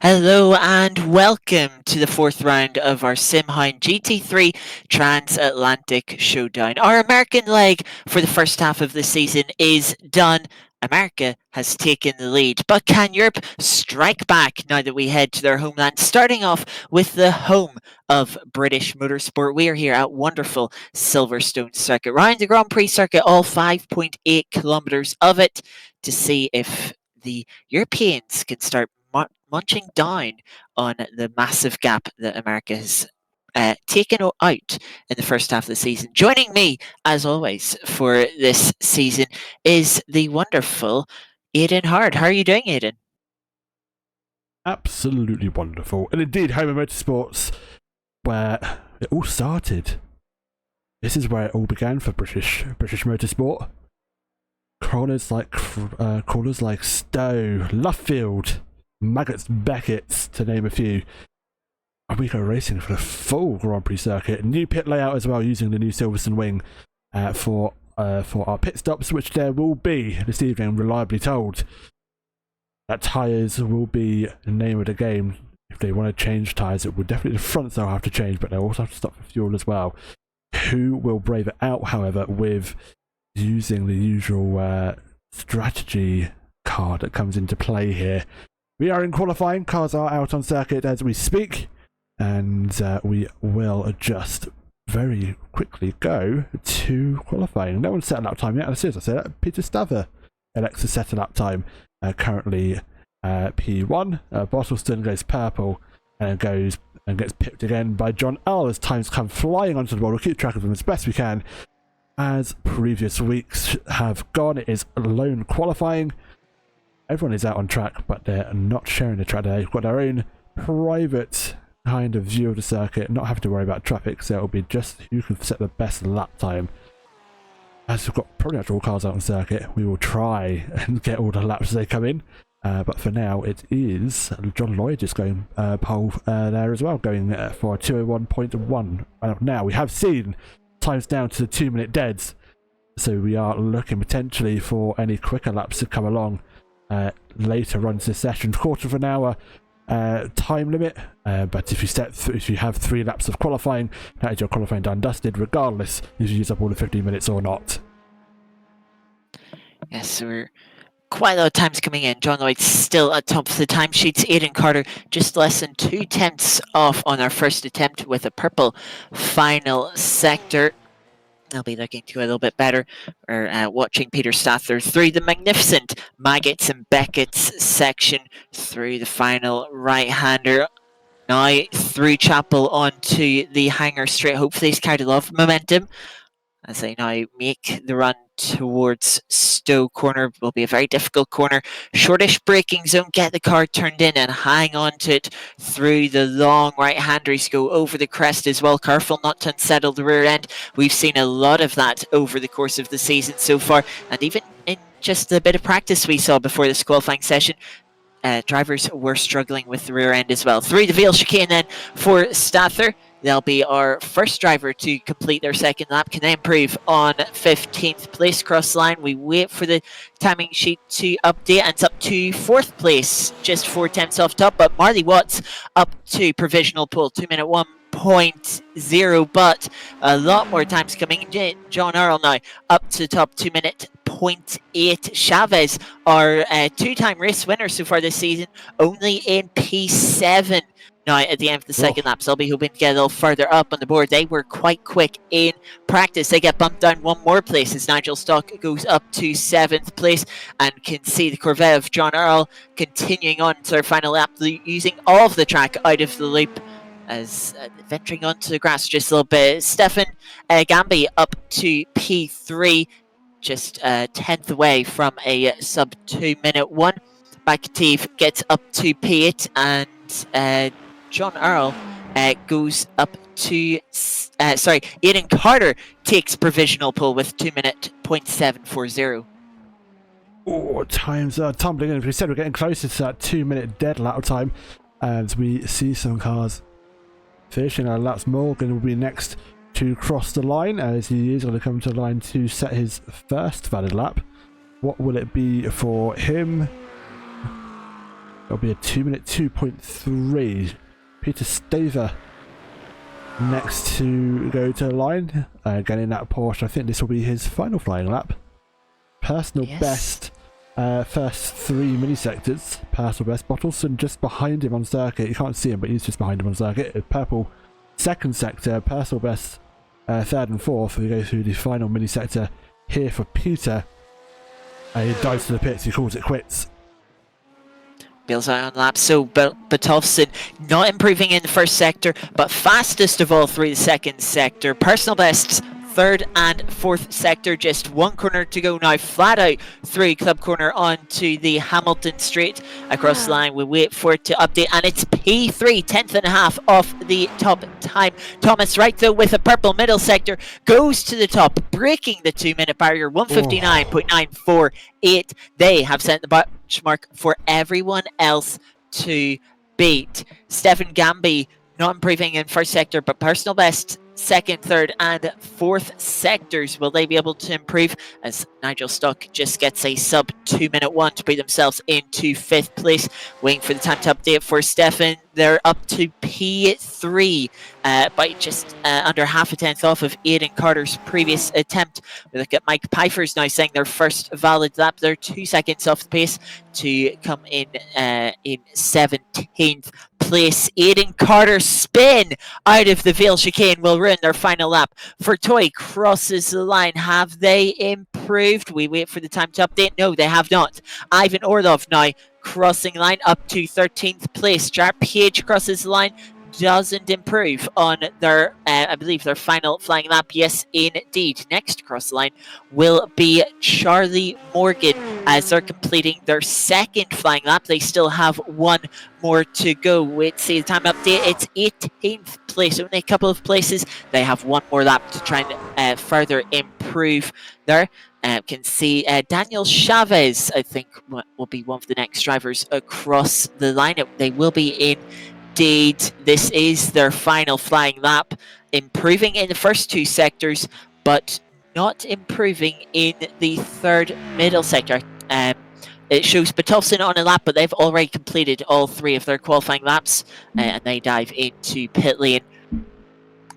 Hello and welcome to the fourth round of our Hound GT3 Transatlantic Showdown. Our American leg for the first half of the season is done. America has taken the lead, but can Europe strike back now that we head to their homeland? Starting off with the home of British motorsport, we are here at wonderful Silverstone circuit, round the Grand Prix circuit, all 5.8 kilometres of it, to see if the Europeans can start munching down on the massive gap that America has taken out in the first half of the season. Joining me, as always, for this season is the wonderful Aidan Hard. How are you doing, Aidan? Absolutely wonderful. And indeed, home of motorsports, where it all started. This is where it all began for British motorsport. Crawlers like Stowe, Luffield, Maggotts, Beckett's, to name a few. And we go racing for the full Grand Prix circuit. New pit layout as well, using the new Silverstone wing for our pit stops, which there will be this evening, I'm reliably told. That tyres will be the name of the game. If they want to change tyres, it will definitely, the fronts they'll have to change, but they'll also have to stop for fuel as well. Who will brave it out, however, with using the usual strategy card that comes into play here? We are in qualifying. Cars are out on circuit as we speak, and we will just very quickly go to qualifying. No one's set a lap time yet. As soon as I say that, Peter Staver elects to set a lap time. Currently P1. Bottleston goes purple and goes and gets pipped again by John Earl as times come flying onto the board. We'll keep track of them as best we can. As previous weeks have gone, it is lone qualifying. Everyone is out on track, but they're not sharing the track. They've got their own private kind of view of the circuit, not having to worry about traffic, so it'll be just who can set the best lap time. As we've got pretty much all cars out on circuit, we will try and get all the laps as they come in. But for now, it is John Lloyd just going pole there as well, going for 201.1. Now, we have seen times down to the 2-minute deads, so we are looking potentially for any quicker laps to come along later on in the session. Quarter of an hour time limit, but if you have 3 laps of qualifying, that is your qualifying done dusted, regardless if you use up all the 15 minutes or not. Yes, so we're quite a lot of times coming in. John Lloyd still at top of the timesheets. Aidan Carter just less than 2 tenths off on our first attempt with a purple final sector. They'll be looking to a little bit better. We're watching Peter Stather through the magnificent Maggotts and Beckett's section through the final right-hander. Now through Chapel onto the hanger straight. Hopefully he's carried a lot of momentum as they now make the run towards Stowe corner. Will be a very difficult corner. Shortish braking zone, get the car turned in and hang on to it through the long right-handers. Go over the crest as well. Careful not to unsettle the rear end. We've seen a lot of that over the course of the season so far, and even in just a bit of practice we saw before this qualifying session, drivers were struggling with the rear end as well. Through the Vale chicane then for Stather. They'll be our first driver to complete their second lap. Can they improve on 15th place cross line? We wait for the timing sheet to update, and it's up to 4th place, just 4 tenths off top. But Marley Watts up to provisional pole, 2-minute 1.0, but a lot more times coming. John Earl now up to top, 2-minute 0.8. Chavez, our 2-time race winner so far this season, only in P7. Now, at the end of the second lap, so I'll be hoping to get a little further up on the board. They were quite quick in practice. They get bumped down 1 more place as Nigel Stock goes up to 7th place, and can see the Corvette of John Earl continuing on to their final lap, using all of the track out of the loop as venturing onto the grass just a little bit. Stefan Gamby up to P3, just 10th away from a sub 2-minute 1. Bakativ gets up to P8, and John Earl goes up to, Aidan Carter takes provisional pole with 2-minute 0.740. Oh, times are tumbling in. As we said, we're getting closer to that 2-minute dead lap time as we see some cars finishing our laps. Morgan will be next to cross the line, as he is going to come to the line to set his first valid lap. What will it be for him? It'll be a 2-minute 2.3. Peter Staver next to go to the line. Again in that Porsche, I think this will be his final flying lap. Personal best first 3 mini sectors. Personal best. Bottleson just behind him on circuit. You can't see him, but he's just behind him on circuit. Purple second sector. Personal best third and fourth. We go through the final mini sector here for Peter. He dives to the pits. He calls it quits. Bill's out on lap, so Batovson not improving in the first sector, but fastest of all through the second sector. Personal bests third and fourth sector, just 1 corner to go now, flat out through club corner onto the Hamilton straight. Across the line, we wait for it to update, and it's P3, 10th and a half off the top time. Thomas Wright, though, with a purple middle sector, goes to the top, breaking the 2-minute barrier, 159.948. They have set the benchmark for everyone else to beat. Stefan Gamby not improving in first sector, but personal best second, third and fourth sectors. Will they be able to improve as Nigel Stock just gets a sub 2-minute 1 to put themselves into 5th place? Waiting for the time to update for Stefan. They're up to P3 by just under half a tenth off of Aidan Carter's previous attempt. We look at Mike Pfeiffer's now saying their first valid lap. They're 2 seconds off the pace to come in 17th place. Aidan Carter's spin out of the Vale chicane will ruin their final lap. Toy crosses the line. Have they improved? We wait for the time to update. No, they have not. Ivan Orlov now crossing line up to 13th place. Jared Page crosses the line. Doesn't improve on their, I believe, their final flying lap. Yes, indeed. Next across the line will be Charlie Morgan as they're completing their second flying lap. They still have 1 more to go. Wait to see the time update. It's 18th place, only a couple of places. They have 1 more lap to try and further improve there. Can see Daniel Chavez, I think, will be one of the next drivers across the lineup. They will be in. Indeed, this is their final flying lap, improving in the first 2 sectors, but not improving in the third middle sector. It shows Batovson on a lap, but they've already completed all 3 of their qualifying laps, and they dive into pit lane.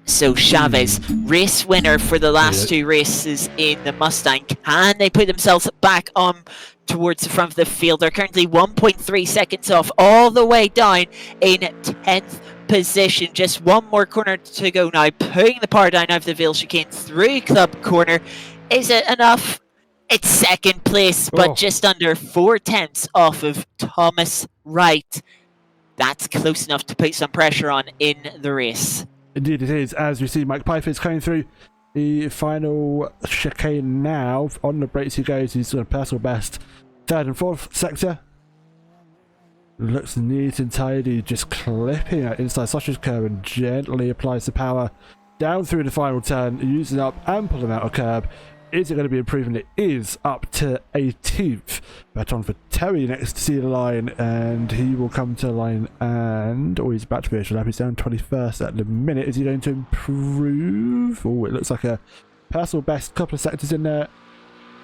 So Chavez, race winner for the last 2 races in the Mustang. Can they put themselves back on towards the front of the field? They're currently 1.3 seconds off, all the way down in 10th position. Just 1 more corner to go now, pulling the power down of the Vale chicane through club corner. Is it enough? It's second place, but just under 4 tenths off of Thomas Wright. That's close enough to put some pressure on in the race. Indeed it is, as we see Mike Pfeiffer's coming through the final chicane now. On the brakes he goes. He's got a personal best third and fourth sector. Looks neat and tidy, just clipping out inside sausage curb and gently applies the power down through the final turn, using up and pulling out a curb. Is it going to be improving? It is, up to 18th. Baton for Terry next to see the line, and he will come to the line and... Oh, he's back to virtual lap. He's down 21st at the minute. Is he going to improve? Oh, it looks like a personal best couple of sectors in there.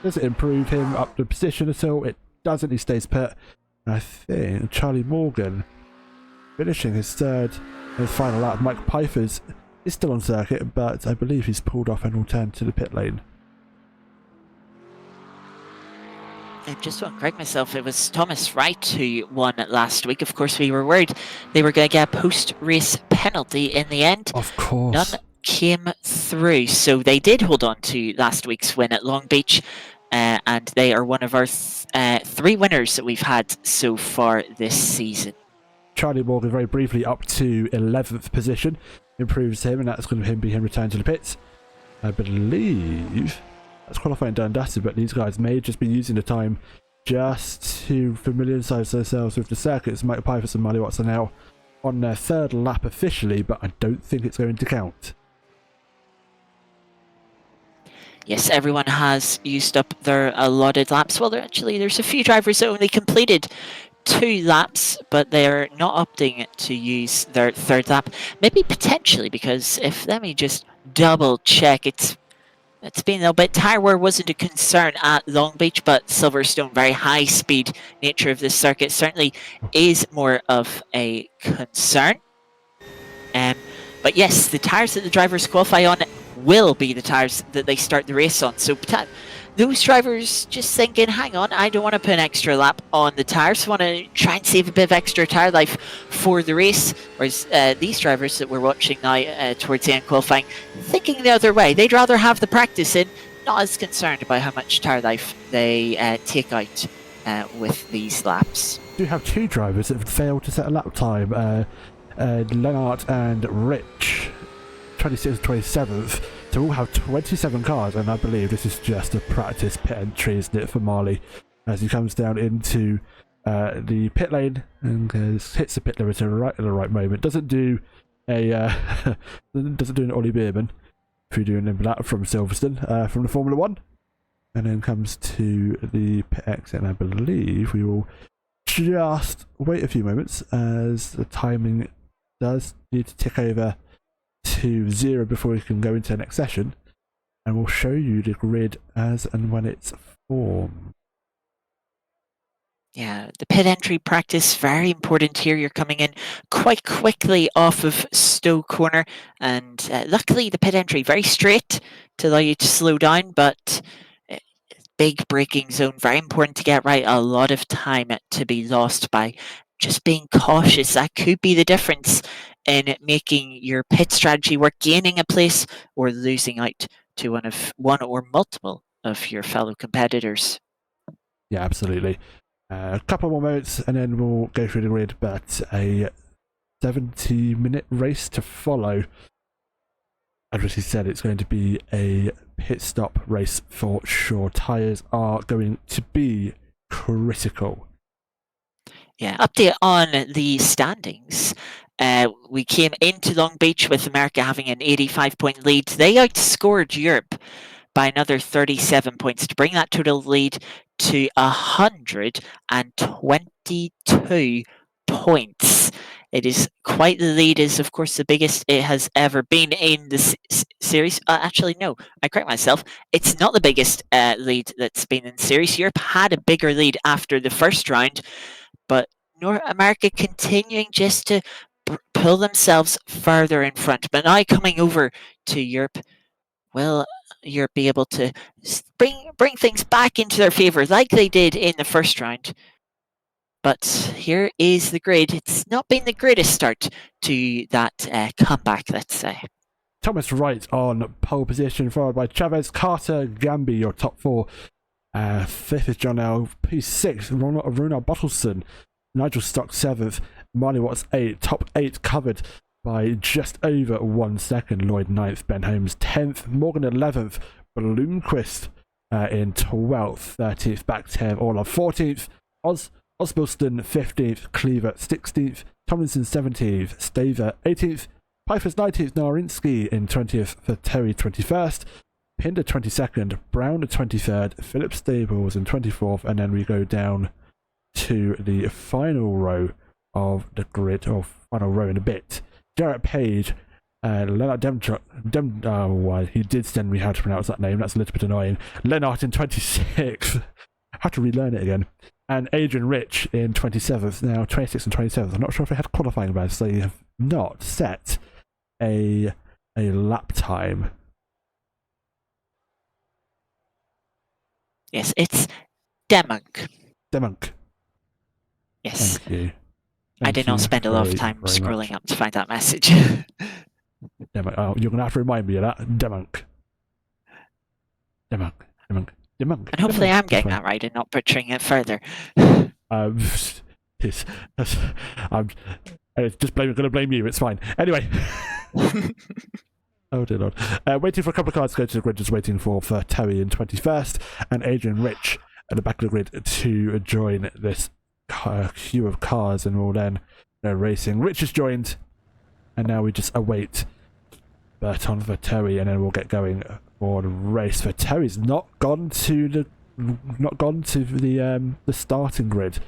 Does it improve him up the position at all? It doesn't. He stays put. And I think Charlie Morgan finishing his third and his final lap. Mike Pfeiffer's is still on circuit, but I believe he's pulled off and will turn to the pit lane. I just want to correct myself, it was Thomas Wright who won last week. Of course, we were worried they were going to get a post-race penalty in the end. Of course. None came through, so they did hold on to last week's win at Long Beach, and they are one of our 3 winners that we've had so far this season. Charlie Morgan very briefly up to 11th position. Improves him, and that's going to be him return to the pits. I believe... That's qualifying done and dusted, but these guys may just be using the time just to familiarise themselves with the circuits. Mike Pfeiffer and Molly Watson now on their 3rd lap officially, but I don't think it's going to count. Yes, everyone has used up their allotted laps. Well, there's a few drivers that only completed 2 laps, but they're not opting to use their 3rd lap. Maybe potentially because let me just double check, it's It's been a little bit. Tyre wear wasn't a concern at Long Beach, but Silverstone, very high speed nature of this circuit, certainly is more of a concern. But yes, the tyres that the drivers qualify on will be the tyres that they start the race on. So those drivers just thinking, hang on, I don't want to put an extra lap on the tyres. I want to try and save a bit of extra tyre life for the race. Whereas these drivers that we're watching now towards the end qualifying, thinking the other way. They'd rather have the practice in, not as concerned about how much tyre life they take out with these laps. We do have two drivers that have failed to set a lap time. Lennart and Rich, 26th and 27th, so we'll have 27 cars, and I believe this is just a practice pit entry, isn't it, for Marley, as he comes down into the pit lane and hits the pit limiter right at the right moment. Doesn't do a doesn't do an Ollie Beerman if you're doing that from Silverstone from the Formula 1, and then comes to the pit exit, and I believe we will just wait a few moments as the timing does need to tick over to 0 before we can go into the next session, and we'll show you the grid as and when it's formed. Yeah, the pit entry practice, very important here. You're coming in quite quickly off of Stowe Corner, and luckily the pit entry very straight to allow you to slow down, but big braking zone, very important to get right. A lot of time to be lost by just being cautious. That could be the difference in making your pit strategy work, gaining a place or losing out to one or multiple of your fellow competitors. Yeah, absolutely. A couple more moments and then we'll go through the grid, but a 70-minute race to follow. As Richie said, it's going to be a pit stop race for sure. Tyres are going to be critical. Yeah, update on the standings. We came into Long Beach with America having an 85-point lead. They outscored Europe by another 37 points to bring that total lead to 122 points. It is quite the lead, is of course the biggest it has ever been in the series. Actually, no, I correct myself. It's not the biggest lead that's been in the series. Europe had a bigger lead after the first round, but North America continuing just to pull themselves further in front. But now coming over to Europe, will Europe be able to bring things back into their favour like they did in the first round? But here is the grid. It's not been the greatest start to that comeback, let's say. Thomas Wright on pole position, followed by Chavez, Carter, Gamby, your top four. Fifth is John L. P6, Ronald Bottleson, Nigel Stock 7th, Marley Watts 8th, top 8 covered by just over 1 second. Lloyd 9th, Ben Holmes 10th, Morgan 11th, Bloomquist in 12th, 13th, back 10, all on 14th, Osbaldeston 15th, Cleaver 16th, Tomlinson 17th, Staver 18th, Pfeiffer's 19th, Narinsky in 20th, for Terry 21st, Pinder 22nd, Brown 23rd, Philip Stables in 24th, and then we go down to the final row of the grid, or final row in a bit. Jarrett Page, Lennart he did send me how to pronounce that name, that's a little bit annoying. Lennart in 26th, I have to relearn it again. And Adrian Rich in 27th, now 26th and 27th. I'm not sure if they had qualifying badges, so they have not set a lap time. Yes, it's Demunk. Demunk. Yes. Thank you. I did not spend a lot of time scrolling up to find that message. Demunk. Oh, you're going to have to remind me of that. Demunk. Demunk. Demunk. Demunk. And hopefully I'm getting that right and not butchering it further. I'm just going to blame you. It's fine. Anyway. Oh dear Lord. Waiting for a couple of cars to go to the grid, just waiting for Terry in 21st and Adrian Rich at the back of the grid to join this queue of cars, and we'll then racing. Rich has joined, and now we just await Berton for Terry, and then we'll get going for the race. For Terry's not gone to the starting grid,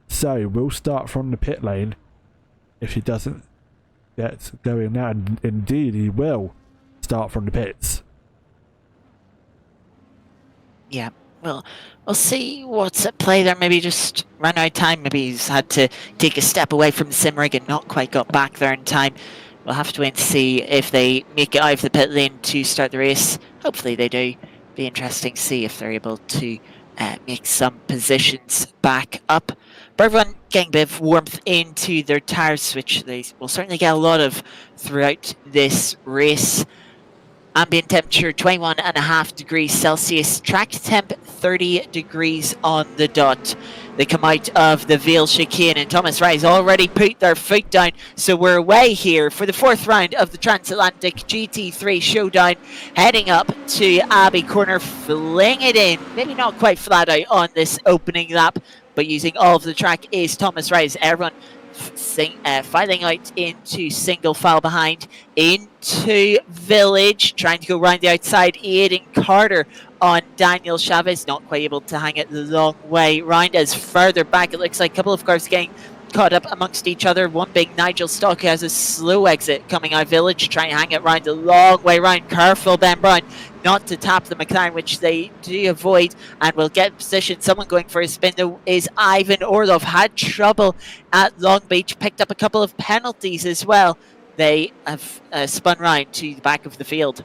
so we'll start from the pit lane if he doesn't get going now. And indeed, he will start from the pits. Yeah, well, we'll see what's at play there. Maybe just run out of time. Maybe he's had to take a step away from the sim rig and not quite got back there in time. We'll have to wait and see if they make it out of the pit lane to start the race. Hopefully they do. Be interesting to see if they're able to make some positions back up. But everyone getting a bit of warmth into their tyres, which they will certainly get a lot of throughout this race. Ambient temperature 21.5 degrees Celsius, track temp 30 degrees on the dot. They come out of the Vale chicane and Thomas Rise already put their foot down. So we're away here for the fourth round of the Transatlantic GT3 Showdown, heading up to Abbey Corner, fling it in. Maybe not quite flat out on this opening lap, but using all of the track is Thomas Rise. Everyone filing out into single file behind, into Village, trying to go round the outside. Aidan Carter on Daniel Chavez, not quite able to hang it the long way round. As further back, it looks like a couple of cars getting caught up amongst each other. One being Nigel Stock, who has a slow exit coming out Village, trying to hang it round the long way round. Careful, Ben Brown, not to tap the McLaren, which they do avoid, and will get position. Someone going for a spin though is Ivan Orlov. Had trouble at Long Beach, picked up a couple of penalties as well. They have spun round to the back of the field.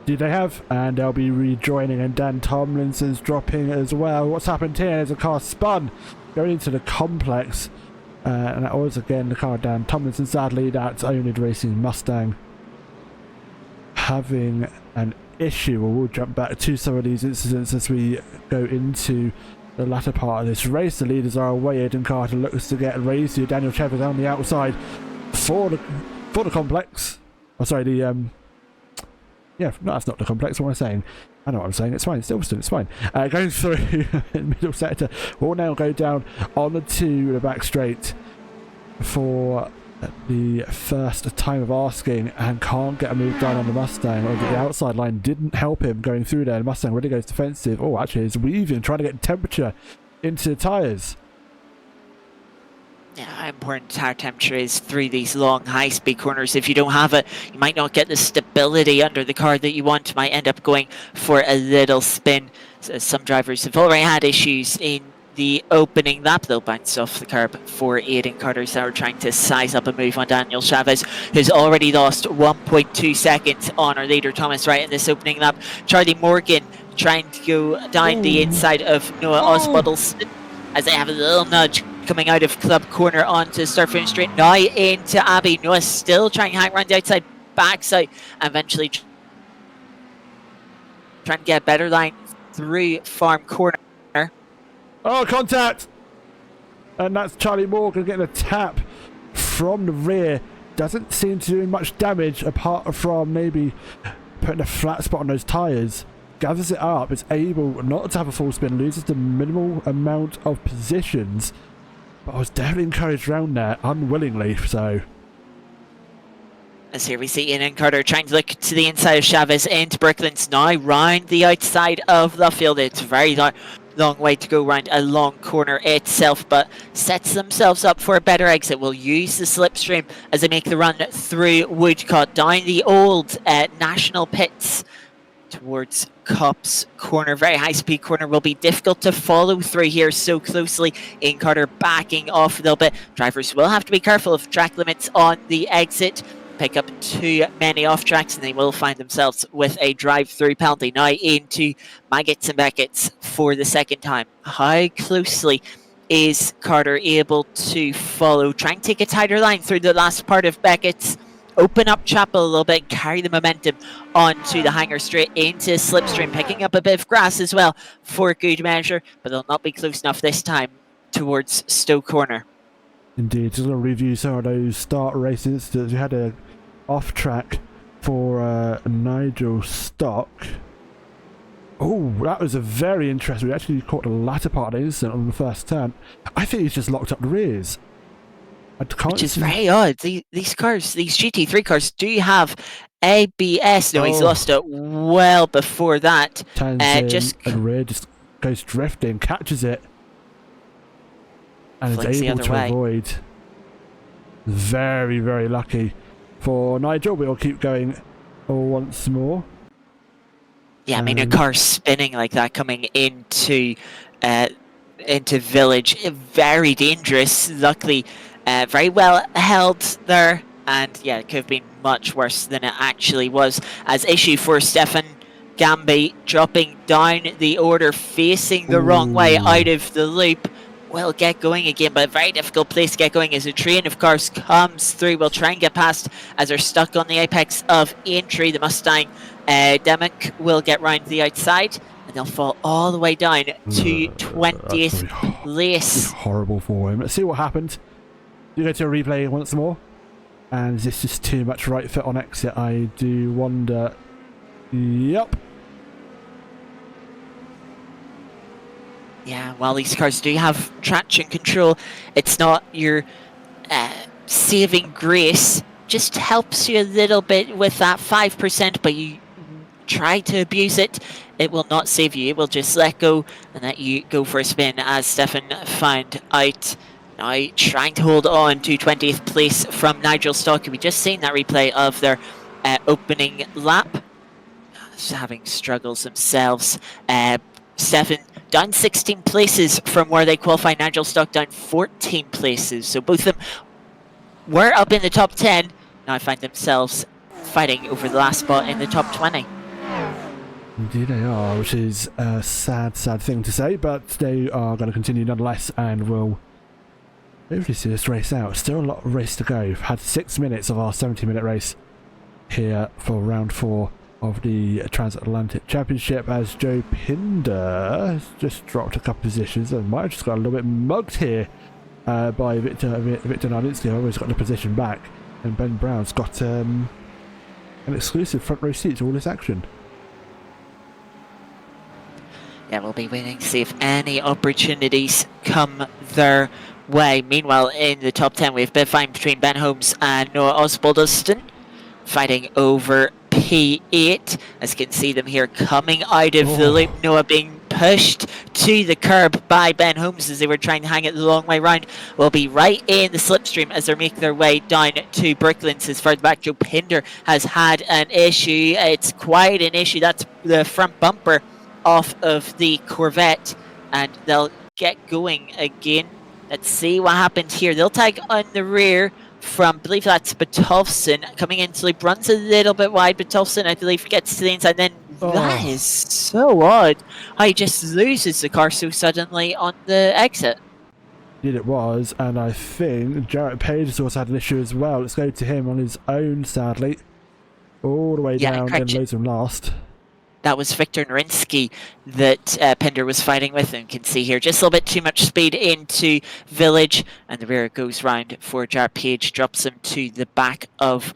Do they have? And they'll be rejoining, and Dan Tomlinson's dropping as well. What's happened here? There's a car spun going into the complex, and that was again the car of Dan Tomlinson. Sadly, that's oNiD Racing Mustang having an issue. We'll jump back to some of these incidents as we go into the latter part of this race. The leaders are away. Aidan Carter looks to get raised here. Daniel Chavez on the outside for the complex. Oh, sorry, the yeah, no, that's not the complex. What am I saying? I know what I'm saying. It's fine. It's Silverstone. It's fine. Going through middle sector. We'll now go down on to the back straight for the first time of asking, and can't get a move done on the Mustang. Or the outside line didn't help him going through there. The Mustang really goes defensive. Oh, actually, it's weaving, trying to get temperature into the tyres. Yeah, how important tire temperature is through these long high-speed corners. If you don't have it, you might not get the stability under the car that you want. You might end up going for a little spin. So some drivers have already had issues in the opening lap. They'll bounce off the curb for Aidan Carter. So we're trying to size up a move on Daniel Chavez, who's already lost 1.2 seconds on our leader Thomas Wright in this opening lap. Charlie Morgan trying to go down the inside of Noah Osbudleston as they have a little nudge coming out of Club Corner onto start finish straight. Now into Abbey. Noah still trying to hang around the outside, backside, and eventually trying to get a better line through Farm Corner. Oh, contact! And that's Charlie Morgan getting a tap from the rear. Doesn't seem to do much damage apart from maybe putting a flat spot on those tyres. Gathers it up, is able not to have a full spin, loses the minimal amount of positions. But I was definitely encouraged around there, unwillingly, so. As here we see Aidan Carter trying to look to the inside of Chavez into Brooklands now, round the outside of the field. It's a very long way to go round a long corner itself, but sets themselves up for a better exit. Will use the slipstream as they make the run through Woodcote, down the old National Pits towards Cops Corner. Very high speed corner, will be difficult to follow through here so closely. Aidan Carter backing off a little bit. Drivers will have to be careful of track limits on the exit. Pick up too many off tracks and they will find themselves with a drive-through penalty. Now into Maggots and Beckett's for the second time. How closely is Carter able to follow? Try and take a tighter line through the last part of Beckett's. Open up Chapel a little bit, carry the momentum onto the hanger straight into Slipstream, picking up a bit of grass as well for good measure, but they'll not be close enough this time towards Stowe Corner. Indeed, just going to review some of those start races. We had a off track for Nigel Stock. Oh, that was a very interesting. We actually caught the latter part of the incident on the first turn. I think he's just locked up the rears. Which is very odd. These cars, these GT3 cars, do have ABS. No, he's lost it well before that. Turns in, and rear just goes drifting, catches it, and is able to avoid. Very, very lucky for Nigel. We'll keep going once more. Yeah, I mean, a car spinning like that coming into Village, very dangerous. Luckily, very well held there, and yeah, it could have been much worse than it actually was. As issue for Stefan Gambi dropping down the order, facing the wrong way out of the loop. Will get going again, but a very difficult place to get going as a train of cars comes through. We'll try and get past as they're stuck on the apex of entry. The Mustang Demick will get round the outside, and they'll fall all the way down to 20th place. Horrible for him. Let's see what happened. You go to a replay once more, and is this just too much right foot on exit? I do wonder. Yep. Yeah, while these cars do have traction control, it's not your saving grace. Just helps you a little bit with that 5%, but you try to abuse it, it will not save you. It will just let go and let you go for a spin, as Stefan found out. Now trying to hold on to 20th place from Nigel Stock. We just seen that replay of their opening lap. Having struggles themselves. Stefan down 16 places from where they qualified. Nigel Stock down 14 places. So both of them were up in the top 10. Now find themselves fighting over the last spot in the top 20. Indeed they are, which is a sad thing to say, but they are going to continue nonetheless, and will hopefully see this race out. Still a lot of race to go. We've had 6 minutes of our 70-minute race here for round 4 of the Transatlantic Championship, as Joe Pinder has just dropped a couple positions and might have just got a little bit mugged here by Victor Narlinski. Always got the position back, and Ben Brown's got an exclusive front row seat to all this action. Yeah, we'll be waiting to see if any opportunities come their way. Meanwhile, in the top 10, we have a bit of fight between Ben Holmes and Noah Osbalduston, fighting over P8. As you can see them here coming out of the loop. Noah being pushed to the curb by Ben Holmes as they were trying to hang it the long way round. Will be right in the slipstream as they're making their way down to Brooklands. As further back, Joe Pinder has had an issue. It's quite an issue. That's the front bumper off of the Corvette, and they'll get going again. Let's see what happens here. They'll tag on the rear from, I believe that's Batolfsson coming into loop, runs a little bit wide. Batolfsson, I believe, gets to the inside. Then that is so odd how he just loses the car so suddenly on the exit. Indeed it was, and I think Jarrett Page has also had an issue as well. Let's go to him on his own, sadly. All the way down in Losum last. That was Victor Narinsky that Pinder was fighting with, and you can see here just a little bit too much speed into Village, and the rear goes round for Jarrett Page, drops him to the back of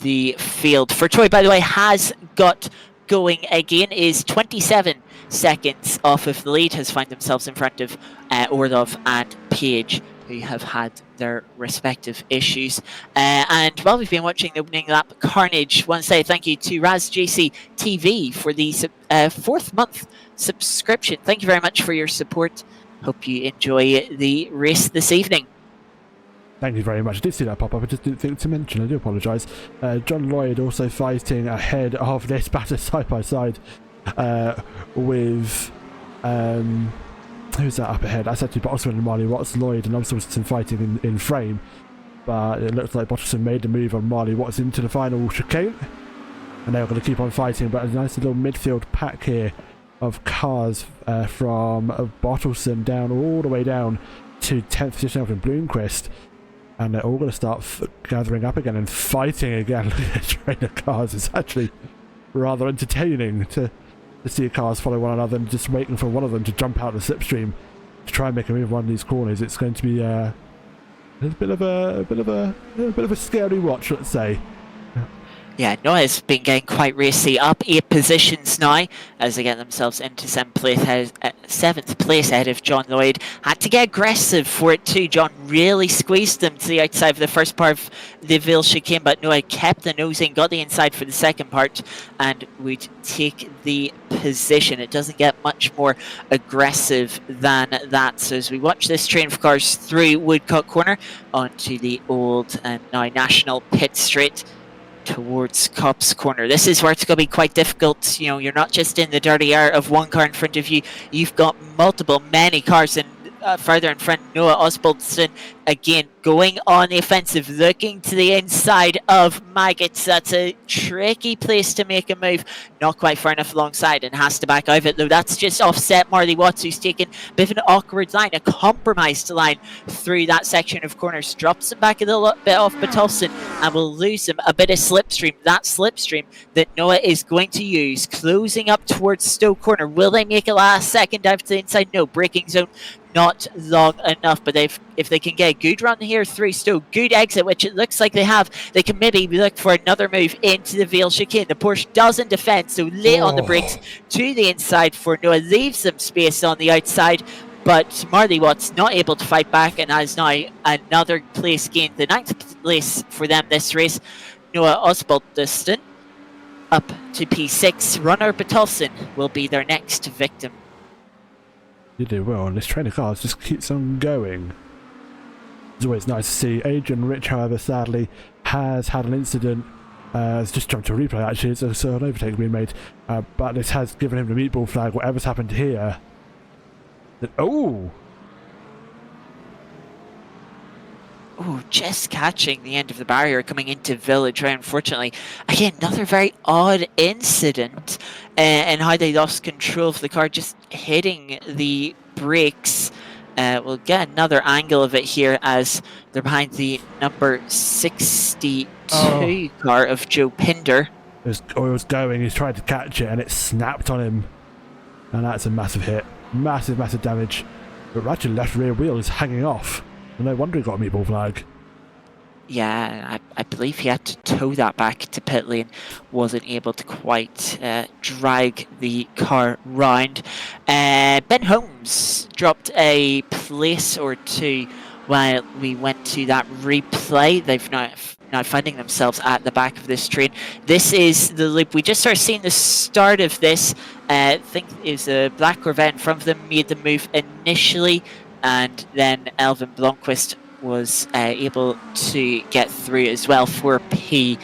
the field. For Troy, by the way, has got going again, is 27 seconds off of the lead, has found themselves in front of Orlov and Page, who have had their respective issues. And while we've been watching the opening lap carnage, I want to say thank you to RazJC TV for the 4th month subscription. Thank you very much for your support. Hope you enjoy the race this evening. Thank you very much. I did see that pop up. I just didn't think to mention. I do apologise. John Lloyd also fighting ahead of this batter side by side with who's that up ahead? That's actually Bottleston and Marley Watts. Lloyd and Osbalduston fighting in frame, but it looks like Bottleston made the move on Marley Watts into the final chicane, and they're going to keep on fighting. But a nice little midfield pack here of cars from Bottleston down all the way down to 10th position from Bloomquist, and they're all going to start gathering up again and fighting again. Train of cars is actually rather entertaining to see cars follow one another and just waiting for one of them to jump out of the slipstream to try and make a move on these corners. It's going to be a bit of a scary watch, let's say. Yeah, Noah's been getting quite racy, up 8 positions now as they get themselves into 7th place ahead of John Lloyd. Had to get aggressive for it too. John really squeezed them to the outside for the first part of the Ville chicane, but Noah kept the nose in, got the inside for the second part, and would take the position. It doesn't get much more aggressive than that. So as we watch this train of cars through Woodcock Corner onto the old and now National Pit Straight, towards Cobb's Corner. This is where it's going to be quite difficult. You know, you're not just in the dirty air of one car in front of you. You've got many cars in further in front. Noah Osbaldson again going on the offensive, looking to the inside of Maggots. That's a tricky place to make a move. Not quite far enough alongside and has to back out of it, though. That's just offset Marley Watts, who's taken a bit of an awkward line, a compromised line through that section of corners. Drops him back a little bit off Batolson and will lose him a bit of slipstream. That slipstream that Noah is going to use, closing up towards Stowe Corner. Will they make a last second dive to the inside? No. Braking zone not long enough, but if they can get a good run here through Stowe, good exit, which it looks like they have, they can maybe look for another move into the Vale chicane. The Porsche doesn't defend, so late on the brakes to the inside for Noah, leaves some space on the outside, but Marley Watts not able to fight back, and has now another place gained, the 9th place for them this race. Noah Osbaldson up to P6. Runner Batolson will be their next victim. You do well, and this train of cars just keeps on going. It's always nice to see. Adrian Rich, however, sadly, has had an incident. It's just jumped to a replay, actually. So an overtake being made. But this has given him the meatball flag. Whatever's happened here. Oh, just catching the end of the barrier coming into Village Road, unfortunately. Again, another very odd incident and how they lost control of the car, just hitting the brakes. We'll get another angle of it here as they're behind the number 62 car of Joe Pinder. It was going, he's tried to catch it and it snapped on him. And that's a massive hit. Massive, massive damage. But actually left rear wheel is hanging off. No wonder he got a meatball flag. Yeah, I believe he had to tow that back to pit lane. Wasn't able to quite drag the car round. Ben Holmes dropped a place or two while we went to that replay. They've now finding themselves at the back of this train. This is the loop. We just started seeing the start of this. I think it was a black Corvette in front of them, made the move initially, and then Elvin Blomqvist was able to get through as well for P9.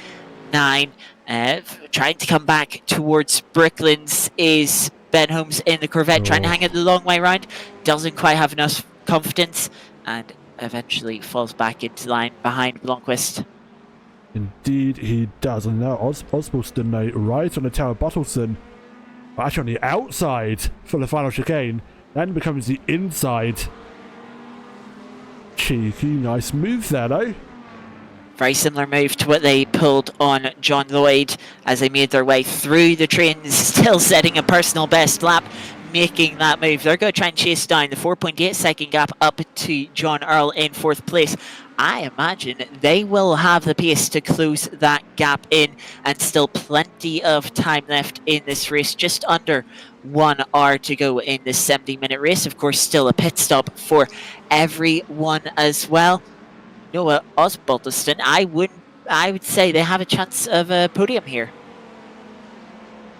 Trying to come back towards Brooklands is Ben Holmes in the Corvette, trying to hang it the long way around. Doesn't quite have enough confidence and eventually falls back into line behind Blomqvist. Indeed he does. And now Osbaldson now right on the tail of Bottleson. Actually on the outside for the final chicane. Then becomes the inside. Cheeky, nice move there though. Very similar move to what they pulled on John Lloyd as they made their way through the trains, still setting a personal best lap, making that move. They're going to try and chase down the 4.8 second gap up to John Earl in 4th place. I imagine they will have the pace to close that gap in, and still plenty of time left in this race. Just under 1 hour to go in this 70-minute race. Of course, still a pit stop for everyone as well. Noah Osbaldson, I would say they have a chance of a podium here.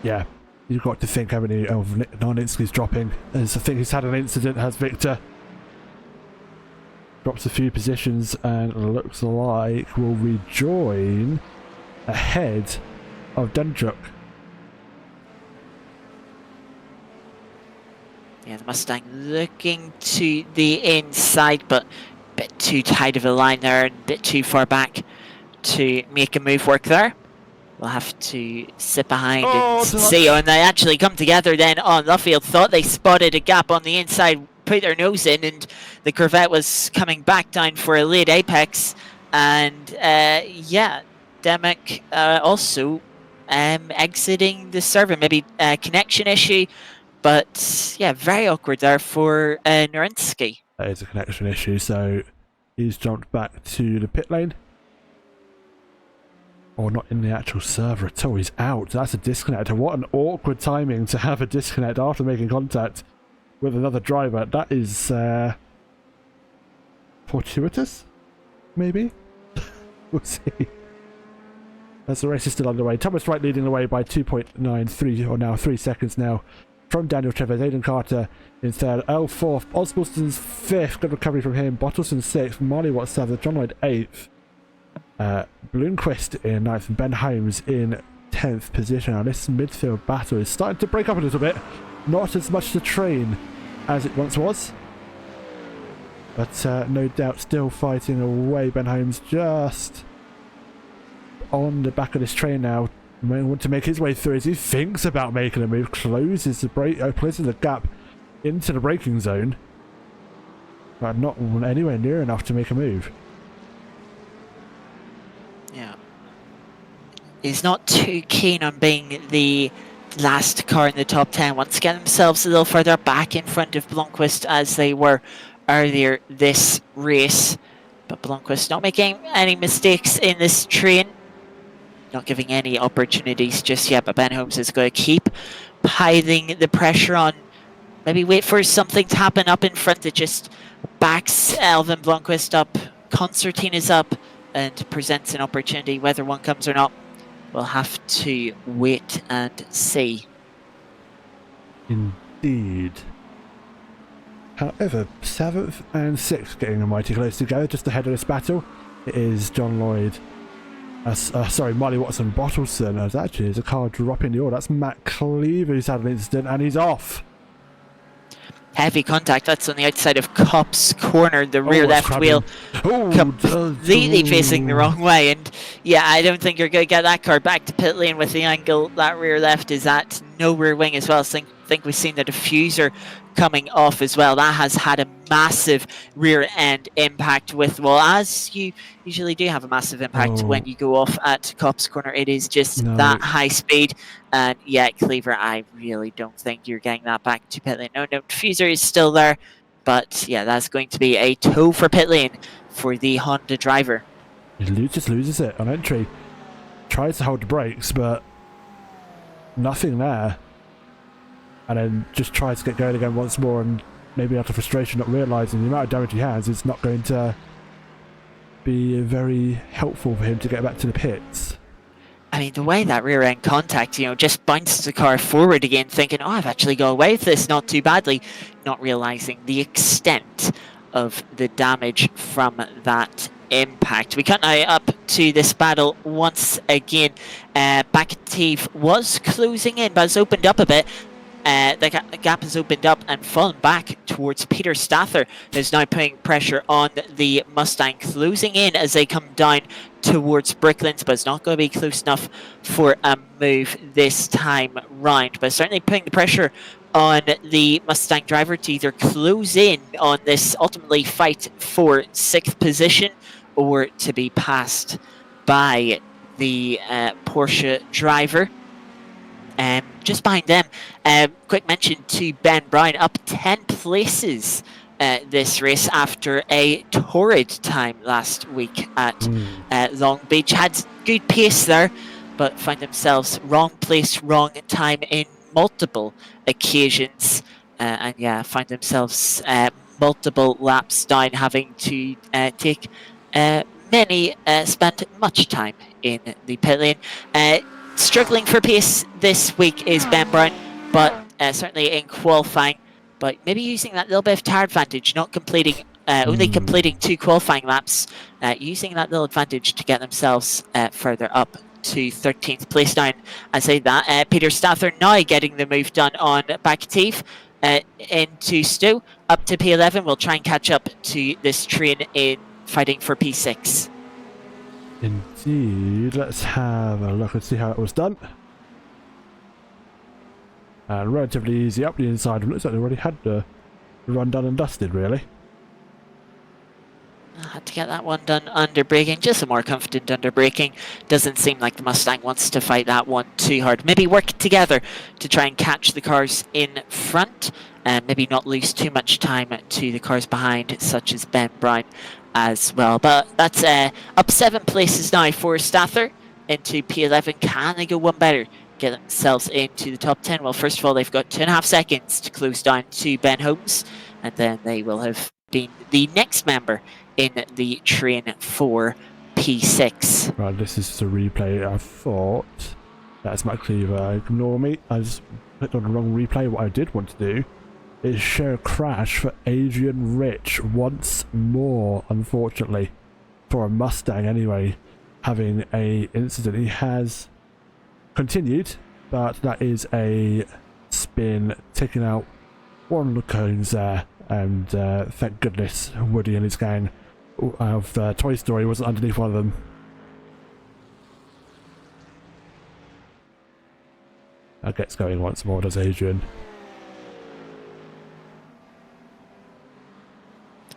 Yeah, you've got to think, haven't you, of Noninsky's dropping. As I think he's had an incident, has Victor. Drops a few positions and looks like will rejoin ahead of Dundruck. Yeah, the Mustang looking to the inside, but a bit too tight of a line there and a bit too far back to make a move work there. We'll have to sit behind and see. And they actually come together then on Luffield. Thought they spotted a gap on the inside, put their nose in, and the Corvette was coming back down for a late apex. And yeah, Demick also exiting the server, maybe a connection issue. But yeah, very awkward there for Nurinsky. That is a connection issue, so he's jumped back to the pit lane. Or not in the actual server at all, he's out. That's a disconnect. And what an awkward timing to have a disconnect after making contact with another driver. That is fortuitous, maybe? We'll see. As the race is still underway. Thomas Wright leading the way by 2.93, or now 3 seconds now. From Daniel Trevor, Aidan Carter in third, Earl fourth, Osbaldson's fifth, good recovery from him, Bottleson sixth, Marley Watts seventh, John Lloyd eighth, Bloomquist in 9th and Ben Holmes in 10th position. Now this midfield battle is starting to break up a little bit. Not as much the train as it once was. But no doubt still fighting away. Ben Holmes just on the back of this train now. May want to make his way through as he thinks about making a move. Closes the gap into the braking zone. But not anywhere near enough to make a move. Yeah. He's not too keen on being the last car in the top 10. Wants to get themselves a little further back in front of Blomqvist as they were earlier this race. But Blomqvist not making any mistakes in this train. Not giving any opportunities just yet. But Ben Holmes is going to keep piling the pressure on. Maybe wait for something to happen up in front that just backs Elvin Blomqvist up. Concertine is up and presents an opportunity. Whether one comes or not, we'll have to wait and see. Indeed. However, 7th and 6th getting mighty close together just ahead of this battle. It is John Lloyd. Marley Watson Bottleson. As actually there's a car dropping the order. That's Matt Cleaver who's had an incident and he's off. Heavy contact. That's on the outside of Cop's corner. The rear left wheel completely facing the wrong way. And yeah, I don't think you're going to get that car back to pit lane with the angle that rear left is at. No rear wing as well. So I think we've seen the diffuser coming off as well. That has had a massive rear end impact with, well, as you usually do have a massive impact when you go off at Cop's corner. It is just that high speed. And yeah, Cleaver, I really don't think you're getting that back to pit lane. No, diffuser is still there. But yeah, that's going to be a tow for pit lane for the Honda driver. He just loses it on entry. Tries to hold the brakes, but nothing there. And then just tries to get going again once more, and maybe out of frustration, not realising the amount of damage he has is not going to be very helpful for him to get back to the pits. I mean, the way that rear end contact, just bounces the car forward again, thinking, oh, I've actually got away with this not too badly, not realising the extent of the damage from that impact. We cut now up to this battle once again. Bakativ was closing in, but has opened up a bit. The gap has opened up and fallen back towards Peter Stather, who's now putting pressure on the Mustang, closing in as they come down towards Bricklands, but it's not going to be close enough for a move this time round. But certainly putting the pressure on the Mustang driver to either close in on this ultimately fight for 6th position or to be passed by the Porsche driver. Just behind them, quick mention to Ben Brown, up 10 places this race after a torrid time last week at Long Beach. Had good pace there, but found themselves wrong place, wrong time in multiple occasions. And yeah, find themselves multiple laps down, having to take spent much time in the pit lane. Struggling for pace this week is Ben Brown, but certainly in qualifying, but maybe using that little bit of tire advantage, not completing, only completing 2 qualifying laps, using that little advantage to get themselves further up to 13th place down. I say that, Peter Stather now getting the move done on Bakativ into Stu, up to P11. We'll try and catch up to this train in fighting for P6. Indeed, let's have a look and see how it was done. And relatively easy up the inside. Looks like they already had the run done and dusted, really. I had to get that one done under braking, just a more confident under braking. Doesn't seem like the Mustang wants to fight that one too hard. Maybe work together to try and catch the cars in front, and maybe not lose too much time to the cars behind, such as Ben Brown as well. But that's up 7 places now for Stather into P11. Can they go one better, get themselves into the top 10? Well, first of all, they've got 2.5 seconds to close down to Ben Holmes, and then they will have been the next member in the train for P6. Right, this is the replay. I thought that's Matt Cleaver. Ignore me. I just clicked on the wrong replay. What I did want to do is show a crash for Adrian Rich once more, unfortunately, for a Mustang anyway. having a incident. He has continued, but that is a spin, taking out one of the cones there, and thank goodness Woody and his gang of Toy Story wasn't underneath one of them. That gets going once more, does Adrian.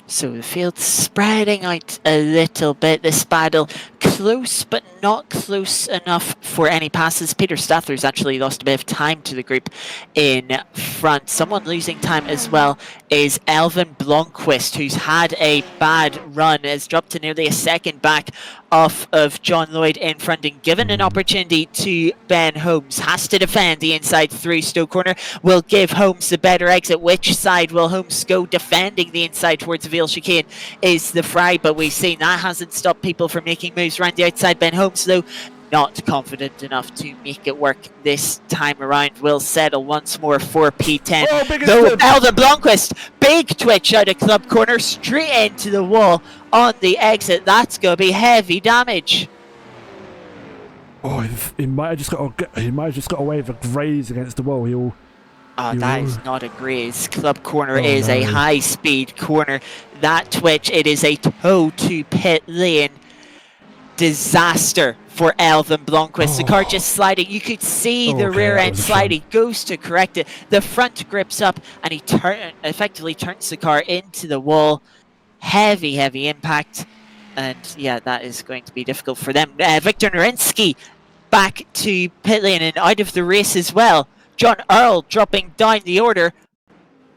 So the field's spreading out a little bit. This battle close, but not close enough for any passes. Peter Stather's actually lost a bit of time to the group in front. Someone losing time as well is Elvin Blomqvist, who's had a bad run, has dropped to nearly a second back off of John Lloyd in front and given an opportunity to Ben Holmes. Has to defend the inside through Stowe corner. Will give Holmes the better exit. Which side will Holmes go? Defending the inside towards Veal chicane is the fry, but we've seen that hasn't stopped people from making moves around the outside. Ben Holmes, though, not confident enough to make it work this time around. Will settle once more for P10. Though Elvin Blomqvist, big twitch out of club corner, straight into the wall on the exit. That's going to be heavy damage. Oh, he might have just got away with a graze against the wall. That is not a graze. Club corner is a high-speed corner. That twitch, it is a toe to pit lane. Disaster for Elvin Blomqvist. The car just sliding. You could see the rear end slide. He goes to correct it. The front grips up and he effectively turns the car into the wall. Heavy impact. And yeah, that is going to be difficult for them. Victor Norinsky back to pit lane and out of the race as well. John Earl dropping down the order.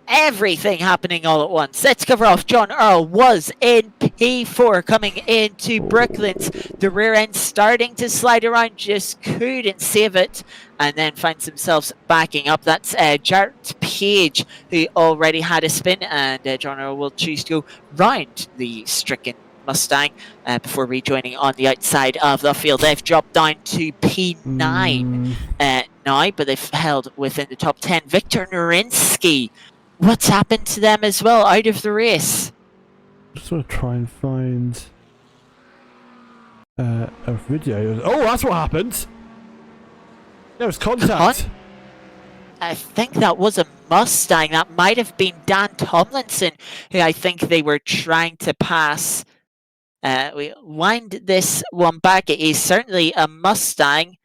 Everything happening all at once. Let's cover off. John Earl was in P4 coming into Brooklands. The rear end starting to slide around, just couldn't save it, and then finds themselves backing up. That's Jarrett Page, who already had a spin, and John Earl will choose to go round the stricken Mustang before rejoining on the outside of the field. They've dropped down to P9 now, but they've held within the top 10. Victor Norinsky, what's happened to them as well out of the race? Just want to try and find a video. Oh, that's what happened. There was contact. I think that was a Mustang. That might have been Dan Tomlinson, who I think they were trying to pass. We wind this one back. It is certainly a Mustang,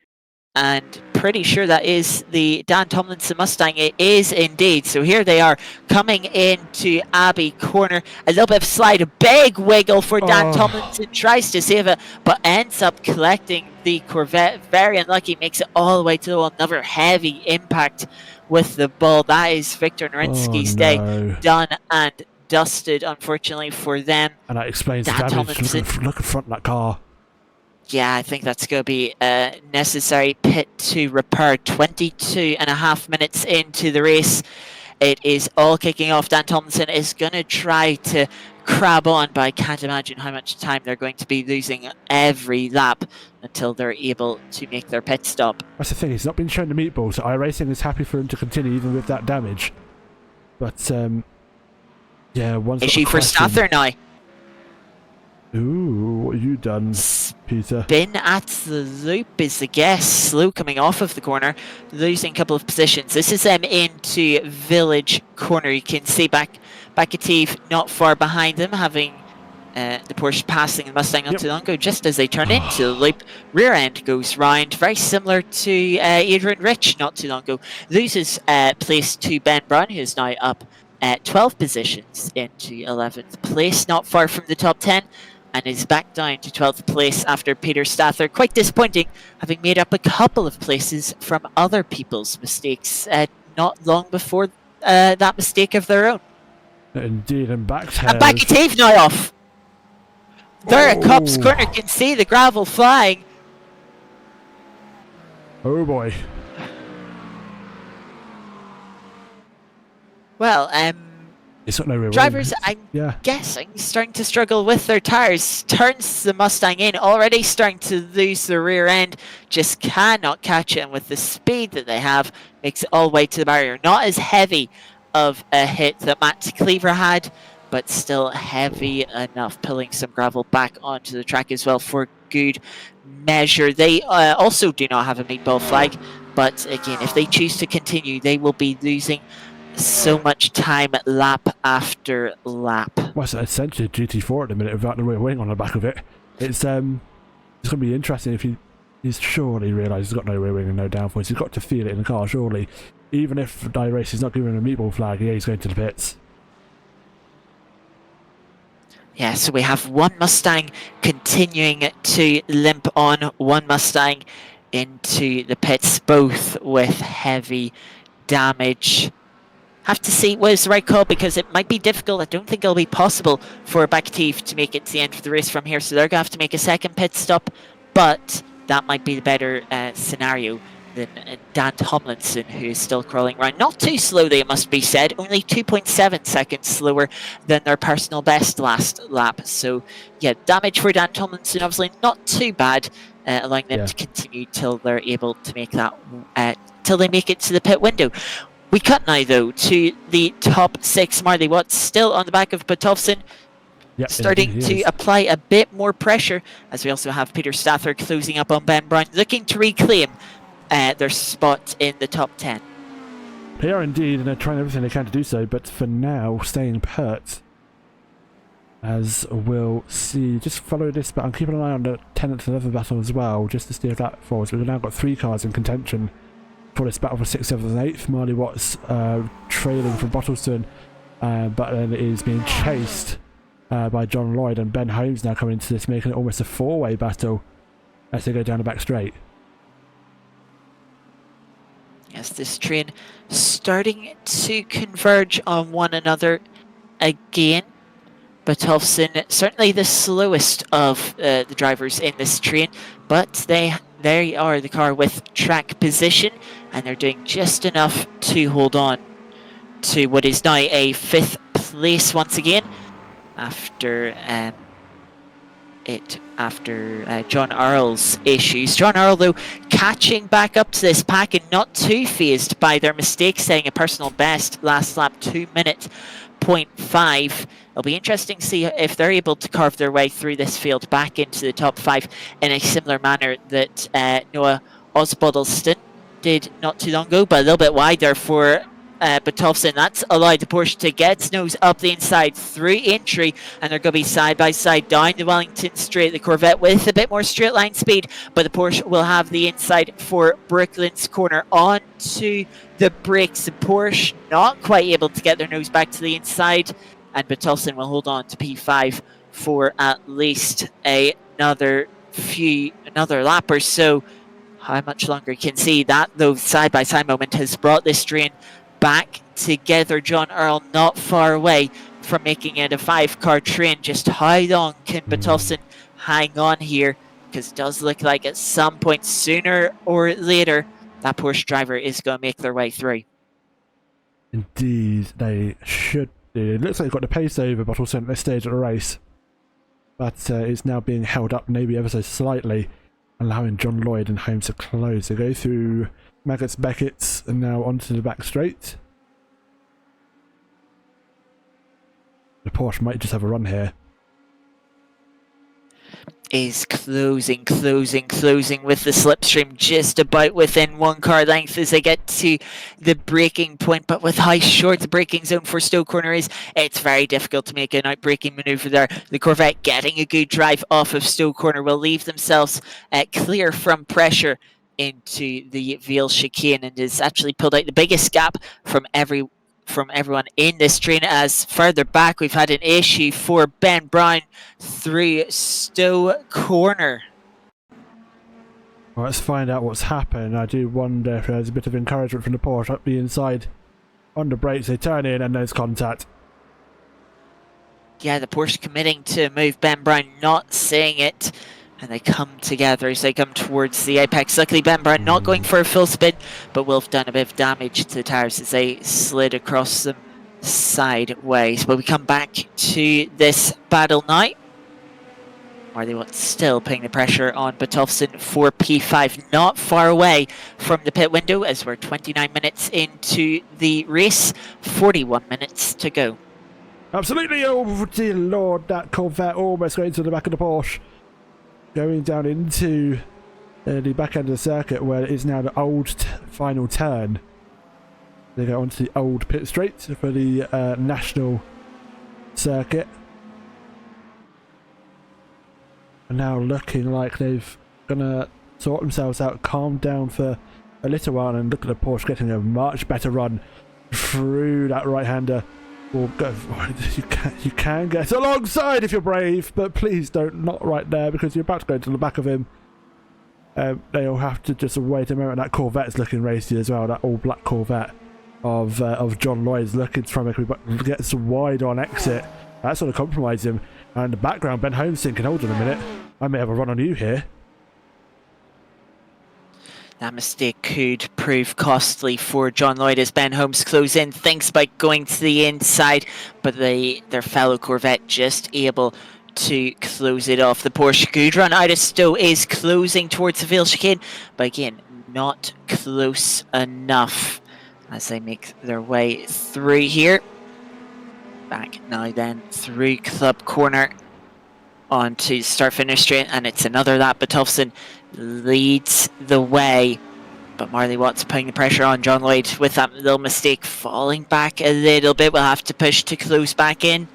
and pretty sure that is the Dan Tomlinson Mustang. It is indeed. So here they are coming into Abbey Corner. A little bit of slide, a big wiggle for Dan Tomlinson. Tries to save it, but ends up collecting the Corvette. Very unlucky. Makes it all the way to the wall. Another heavy impact with the ball. That is Victor Norinsky's day done and dusted, unfortunately for them. And that explains the damage. Look in front of that car. Yeah, I think that's going to be a necessary pit to repair. 22.5 minutes into the race. It is all kicking off. Dan Tomlinson is going to try to crab on, but I can't imagine how much time they're going to be losing every lap until they're able to make their pit stop. That's the thing, he's not been shown the meatball, so iRacing is happy for him to continue even with that damage. But, yeah, one's issue for Stather now. Ooh, what have you done, Peter? Been at the loop is the guess. Slow coming off of the corner, losing a couple of positions. This is them into Village Corner. You can see Bakativ not far behind them, having the Porsche passing the Mustang not too long ago. Just as they turn into the loop, rear end goes round, very similar to Adrian Rich not too long ago. Loses place to Ben Brown, who is now up 12 positions into 11th place, not far from the top 10. And is back down to 12th place after Peter Stather. Quite disappointing, having made up a couple of places from other people's mistakes not long before that mistake of their own. Indeed, and back And Bakativ now off. There at Cops Corner, can see the gravel flying. Oh boy. Well, it's not no real drivers, I'm guessing, starting to struggle with their tyres. Turns the Mustang in, already starting to lose the rear end. Just cannot catch it, and with the speed that they have, makes it all the way to the barrier. Not as heavy of a hit that Matt Cleaver had, but still heavy enough, pulling some gravel back onto the track as well for good measure. They also do not have a meatball flag, but again, if they choose to continue, they will be losing so much time lap after lap. Well, it's essentially a GT4 at the minute without the rear wing on the back of it. It's going to be interesting if he's surely realised he's got no rear wing and no downforce. He's got to feel it in the car, surely. Even if iRacing is not giving him a meatball flag, yeah, he's going to the pits. Yeah, so we have one Mustang continuing to limp on, one Mustang into the pits, both with heavy damage. Have to see what is the right call, because it might be difficult. I don't think it'll be possible for Bakativ to make it to the end of the race from here, so they're going to have to make a second pit stop, but that might be the better scenario than Dan Tomlinson, who is still crawling around. Not too slowly, it must be said, only 2.7 seconds slower than their personal best last lap. So yeah, damage for Dan Tomlinson, obviously not too bad, allowing them to continue till they're able to make that, till they make it to the pit window. We cut now, though, to the top 6. Marley Watts still on the back of Butovsson, starting to apply a bit more pressure, as we also have Peter Stather closing up on Ben Brown, looking to reclaim their spot in the top 10. They are indeed, and they're trying everything they can to do so, but for now, staying pert. As we'll see, just follow this, but I'm keeping an eye on the 10th and 11th battle as well, just to see if that falls. We've now got 3 cars in contention for this battle for 6th, 7th and 8th. Marley Watts trailing from Bottleston, but then it is being chased by John Lloyd, and Ben Holmes now coming into this, making it almost a 4-way battle as they go down the back straight. Yes, this train starting to converge on one another again. Butovsson, certainly the slowest of the drivers in this train, but they are the car with track position, and they're doing just enough to hold on to what is now a 5th place once again, after John Earl's issues. John Earl, though, catching back up to this pack and not too fazed by their mistakes, setting a personal best last lap, 2 minutes 0.5. It'll be interesting to see if they're able to carve their way through this field back into the top 5 in a similar manner that Noah Osbodelston did not too long ago, but a little bit wider for Butovsson. That's allowed the Porsche to get its nose up the inside through entry, and they're going to be side by side down the Wellington Straight. The Corvette with a bit more straight line speed, but the Porsche will have the inside for Brooklands Corner onto the brakes. The Porsche not quite able to get their nose back to the inside, and Butovsson will hold on to P5 for at least another lap or so. How much longer you can see that, though, side-by-side moment has brought this train back together. John Earl not far away from making it a 5-car train. Just how long can Butovsson hang on here? Because it does look like at some point, sooner or later, that Porsche driver is going to make their way through. Indeed, they should do. It looks like they've got the pace over Butovsson at this stage of the race, but it's now being held up maybe ever so slightly, allowing John Lloyd and Holmes to close. They go through Maggots, Beckett's, and now onto the back straight. The Porsche might just have a run here. Is closing with the slipstream, just about within 1 car length as they get to the braking point. But with how short the braking zone for Stowe Corner is, it's very difficult to make an out-braking manoeuvre there. The Corvette getting a good drive off of Stowe Corner will leave themselves clear from pressure into the Veal chicane, and has actually pulled out the biggest gap from everyone in this train, as further back we've had an issue for Ben Brown through Stowe Corner. Well, let's find out what's happened. I do wonder if there's a bit of encouragement from the Porsche up the inside. On the brakes, they turn in and there's contact. Yeah, the Porsche committing to move, Ben Brown not seeing it, and they come together as they come towards the apex. Luckily, Ben Brown not going for a full spin, but will have done a bit of damage to the tyres as they slid across them sideways. But we come back to this battle now. Marley Watts still putting the pressure on Butovsson for P5, not far away from the pit window, as we're 29 minutes into the race, 41 minutes to go. Absolutely, oh dear lord, that Corvette almost going to the back of the Porsche. going down into the back end of the circuit where it is now the old final turn. They go onto the old pit straight for the national circuit. And now looking like they've gonna sort themselves out, calm down for a little while, and look at the Porsche getting a much better run through that right-hander. Or go, you can get alongside if you're brave, but please don't, not right there, because you're about to go to the back of him. They'll have to just wait a moment. That Corvette's looking racy as well. That all-black Corvette of John Lloyd's looking to try and make him gets wide on exit. That's going to compromise him. And in the background, Ben Holmes thinking, hold on a minute, I may have a run on you here. That mistake could prove costly for John Lloyd as Ben Holmes close in, thinks about going to the inside, but their fellow Corvette just able to close it off. The Porsche good run out of Stowe is closing towards the Vale chicane, but again, not close enough as they make their way through here. Back now then through Club Corner onto start-finish straight, and it's another lap, but Tolfson leads the way. But Marley Watts putting the pressure on John Lloyd with that little mistake, falling back a little bit. We'll have to push to close back in.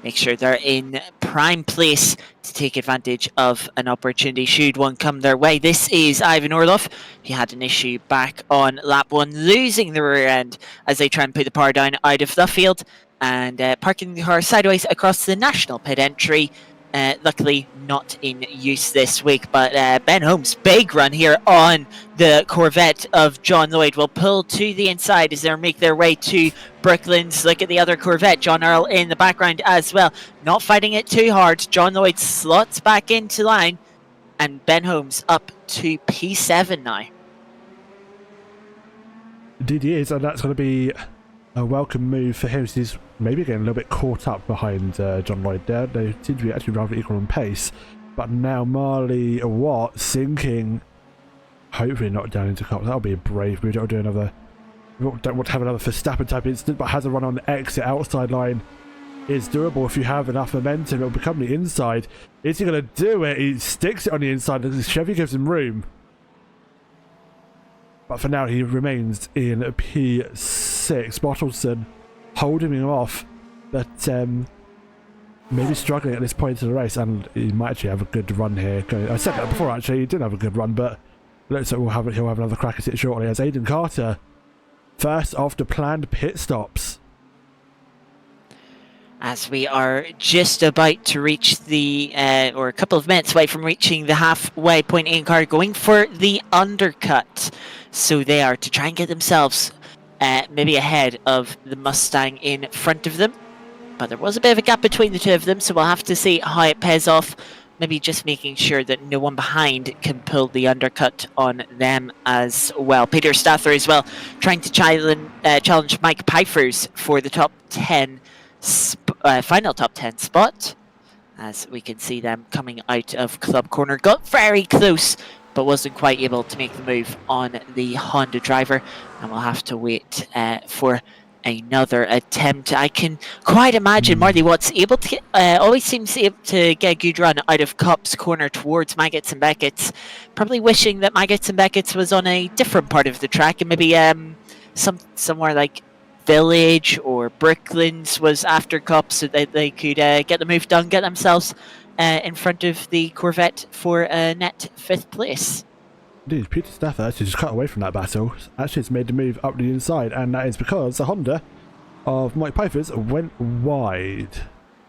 Make sure they're in prime place to take advantage of an opportunity should one come their way. This is Ivan Orlov. He had an issue back on lap 1, losing the rear end as they try and put the power down out of the field and parking the car sideways across the national pit entry. Luckily not in use this week, but Ben Holmes' big run here on the Corvette of John Lloyd will pull to the inside as they make their way to Brooklands. Look at the other Corvette, John Earl in the background as well, not fighting it too hard. John Lloyd slots back into line and Ben Holmes up to P7 now. Indeed he is, and that's going to be a welcome move for him. So he's maybe getting a little bit caught up behind John Lloyd there. They seem to be actually rather equal on pace. But now Marley Watt sinking, hopefully not down into Cops. That'll be a brave move. Don't do another. Don't want to have another Verstappen type incident, but has a run on the exit outside line. Is doable if you have enough momentum. It'll become the inside. Is he going to do it? He sticks it on the inside because Chevy gives him room. But for now, he remains in P6. Bottleson holding him off, but maybe struggling at this point of the race, and he might actually have a good run here. I said that before, actually, he didn't have a good run, but looks like he'll have another crack at it shortly as Aidan Carter, first off the planned pit stops. As we are just about to reach the, or a couple of minutes away from reaching the halfway point, Aidan Carter going for the undercut. So they are to try and get themselves maybe ahead of the Mustang in front of them. But there was a bit of a gap between the two of them, so we'll have to see how it pays off. Maybe just making sure that no one behind can pull the undercut on them as well. Peter Stather as well, trying to challenge Mike Pfeiffer's for the top 10, final top 10 spot. As we can see them coming out of Club Corner. Got very close, but wasn't quite able to make the move on the Honda driver. And we'll have to wait for another attempt. I can quite imagine Marley Watts able to get, always seems able to get a good run out of Copse Corner towards Maggots and Beckett's. Probably wishing that Maggots and Beckett's was on a different part of the track, and maybe somewhere like Village or Brooklands was after Copse, so that they could get the move done, get themselves in front of the Corvette for a net 5th place. Indeed, Peter Stafford actually just cut away from that battle. Actually, it's made the move up the inside, and that is because the Honda of Mike Pfeiffer's went wide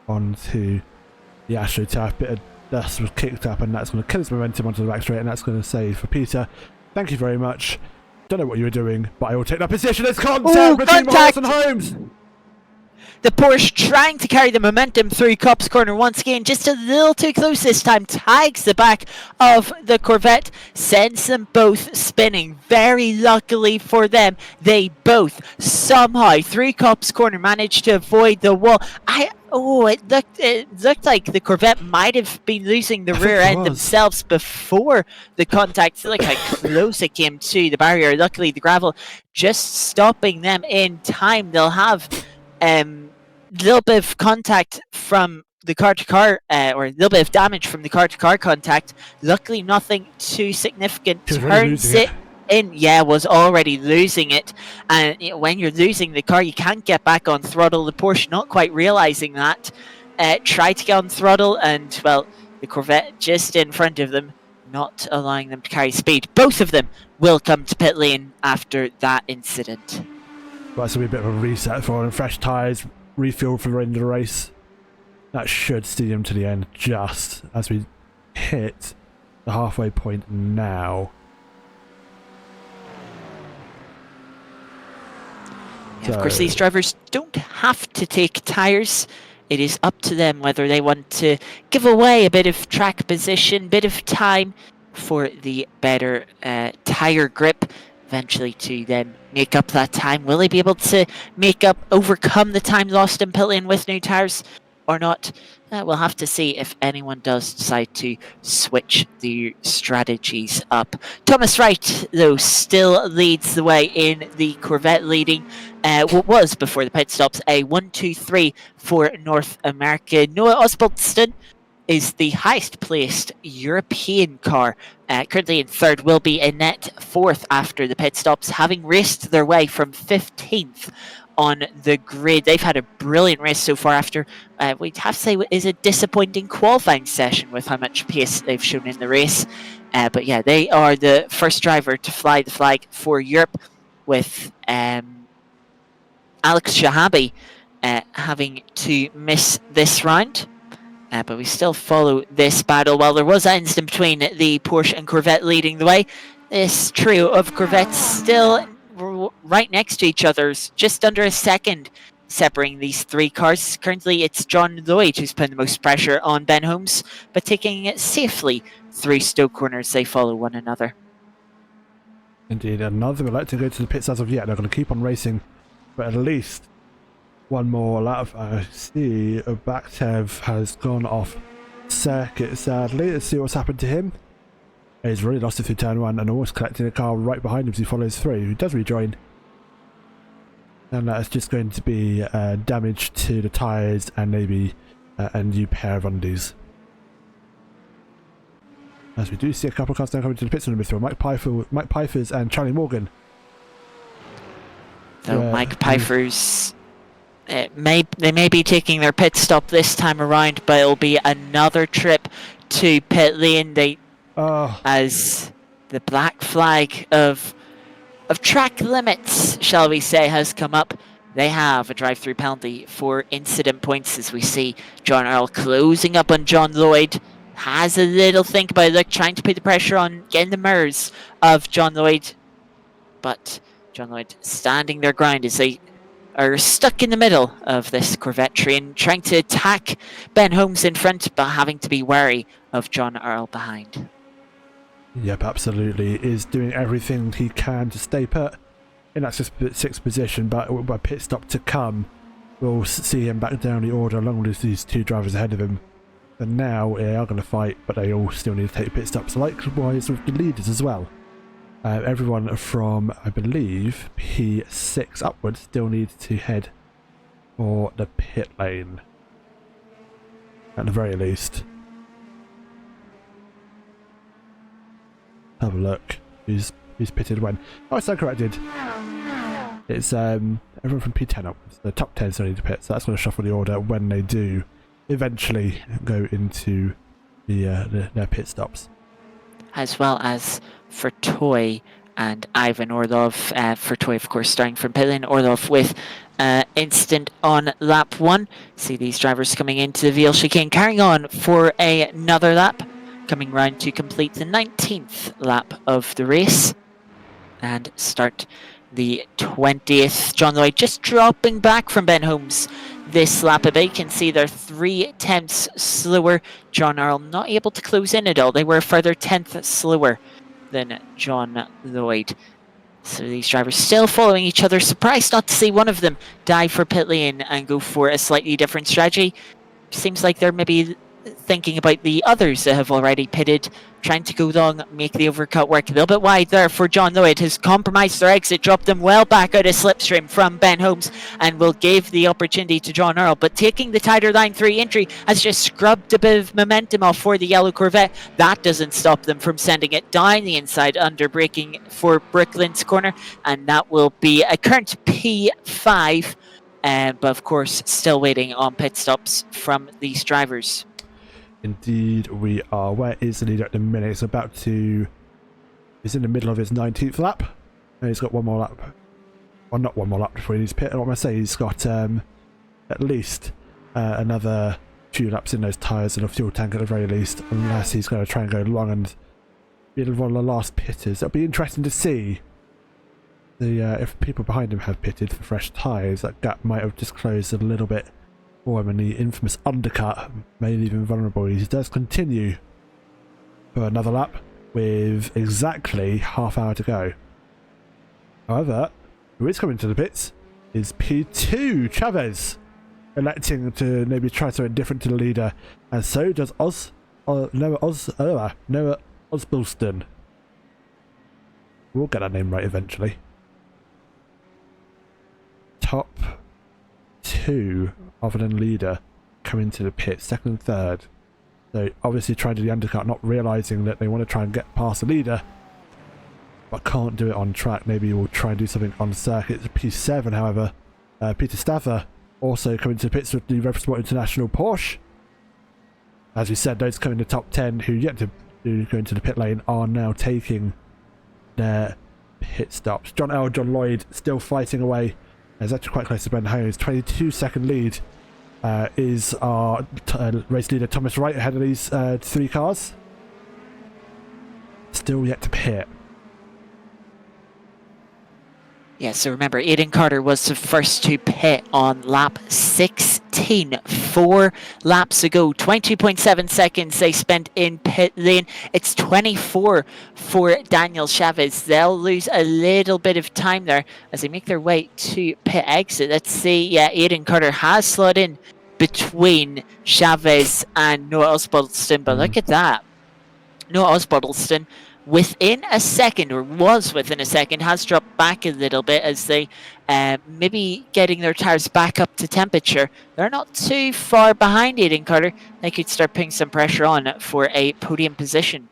onto the AstroTurf. Bit of dust was kicked up, and that's going to kill his momentum onto the back straight, and that's going to save for Peter. Thank you very much. Don't know what you were doing, but I will take that position. There's contact between Morris and Holmes. The Porsche trying to carry the momentum through Copse Corner once again, just a little too close this time, tags the back of the Corvette, sends them both spinning. Very luckily for them, they both somehow through Copse Corner managed to avoid the wall. It looked like the Corvette might have been losing the rear end themselves before the contact. Look how close it came to the barrier. Luckily, the gravel just stopping them in time. They'll have little bit of contact from the car-to-car, or a little bit of damage from the car-to-car contact. Luckily, nothing too significant. He was already Turns losing it in. Yeah, was already losing it. And when you're losing the car, you can't get back on throttle. The Porsche not quite realizing that. Tried to get on throttle, and, well, the Corvette just in front of them, not allowing them to carry speed. Both of them will come to pit lane after that incident. Well, it's going to be a bit of a reset for him. Fresh tyres, refuel for the end of the race. That should see him to the end just as we hit the halfway point now. Yeah, of course, these drivers don't have to take tyres. It is up to them whether they want to give away a bit of track position, bit of time for the better tyre grip, eventually to then make up that time. Will they be able to overcome the time lost in pit lane with new tyres or not? We'll have to see if anyone does decide to switch the strategies up. Thomas Wright, though, still leads the way in the Corvette, leading what was, before the pit stops, a 1-2-3 for North America. Noah Osbaldeston is the highest placed European car. Currently in third, will be in net fourth after the pit stops, having raced their way from 15th on the grid. They've had a brilliant race so far after, we'd have to say, is a disappointing qualifying session with how much pace they've shown in the race. But yeah, they are the first driver to fly the flag for Europe, with Alex Shahabi having to miss this round. But we still follow this battle. While there was an incident between the Porsche and Corvette leading the way, this trio of Corvettes still right next to each other, just under a second separating these three cars. Currently, it's John Lloyd who's putting the most pressure on Ben Holmes, but taking it safely through Stoke corners. They follow one another. Indeed, and none of them would like to go to the pits as of yet. They're going to keep on racing, but at least one more lap. I see Baktev has gone off circuit, sadly. Let's see what's happened to him. He's really lost it through turn one and almost collecting a car right behind him as he follows through. He does rejoin. And that's just going to be damage to the tyres and maybe a new pair of undies. As we do see a couple of cars now coming to the pits in the midfield. Mike Pfeiffer's and Charlie Morgan. Though Mike Pfeiffer's, they may be taking their pit stop this time around, but it'll be another trip to pit lane. As the black flag of track limits, shall we say, has come up. They have a drive-through penalty for incident points, as we see John Earl closing up on John Lloyd. Has a little think about it, trying to put the pressure on, getting the mirrors of John Lloyd. But John Lloyd standing their ground as they are stuck in the middle of this Corvette train, trying to attack Ben Holmes in front, but having to be wary of John Earl behind. Yep, absolutely. Is doing everything he can to stay put in that sixth position, but by pit stop to come, we'll see him back down the order along with these two drivers ahead of him. And now they are going to fight, but they all still need to take pit stops, likewise with the leaders as well. Everyone from, I believe, P6 upwards still needs to head for the pit lane, at the very least. Have a look. Who's pitted when? Oh, I stand corrected. It's everyone from P10 upwards. The top 10 still need to pit, so that's going to shuffle the order when they do eventually go into their pit stops. As well as for Toy and Ivan Orlov. For Toy, of course, starting from pit lane. Orlov with incident on lap 1. See these drivers coming into the VL chicane, carrying on for another lap, coming round to complete the 19th lap of the race and start the 20th. John Lloyd just dropping back from Ben Holmes this lap a bit. You can see they're 3 tenths slower. John Earl not able to close in at all. They were a further 10th slower than John Lloyd. So these drivers still following each other. Surprised not to see one of them dive for pit lane and go for a slightly different strategy. Seems like they're maybe thinking about the others that have already pitted, trying to go long, make the overcut work. A little bit wide there for John Lloyd. Has compromised their exit, dropped them well back out of slipstream from Ben Holmes, and will give the opportunity to John Earl. But taking the tighter line 3 entry has just scrubbed a bit of momentum off for the yellow Corvette. That doesn't stop them from sending it down the inside, under braking for Brooklyn's corner, and that will be a current P5. But of course, still waiting on pit stops from these drivers. Indeed, we are. Where is the leader at the minute? It's about to. He's in the middle of his 19th lap. And he's got one more lap. Well, not one more lap before he needs pit. What am I saying? He's got at least another few laps in those tyres and a fuel tank at the very least, unless he's going to try and go long and be one of the last pitters. It'll be interesting to see if people behind him have pitted for fresh tyres. That gap might have just closed a little bit for him, and the infamous undercut may leave him vulnerable. He does continue for another lap with exactly half hour to go. However, who is coming to the pits is P2 Chavez, electing to maybe try something different to the leader, and so does Noah Osbaldeston. We'll get that name right eventually. Top 2 other than leader coming to the pit, second and third. So obviously trying to do the undercut, not realising that they want to try and get past the leader, but can't do it on track. Maybe we'll try and do something on circuit. P7, however, Peter Staver also coming to the pits with the Red Sport International Porsche. As we said, those coming in the top 10 who yet to go into the pit lane are now taking their pit stops. John Lloyd still fighting away. He's actually quite close to Ben Holmes. 22-second lead is our race leader Thomas Wright ahead of these 3 cars. Still yet to pit. Yeah, so remember, Aidan Carter was the first to pit on lap 16, 4 laps ago. 22.7 seconds they spent in pit lane. It's 24 for Daniel Chavez. They'll lose a little bit of time there as they make their way to pit exit. Let's see, yeah, Aidan Carter has slid in between Chavez and Noah Osbaldeston, but look at that. Noah Osbaldeston, within a second, or was within a second, has dropped back a little bit as they maybe getting their tyres back up to temperature. They're not too far behind Aidan Carter. They could start putting some pressure on for a podium position.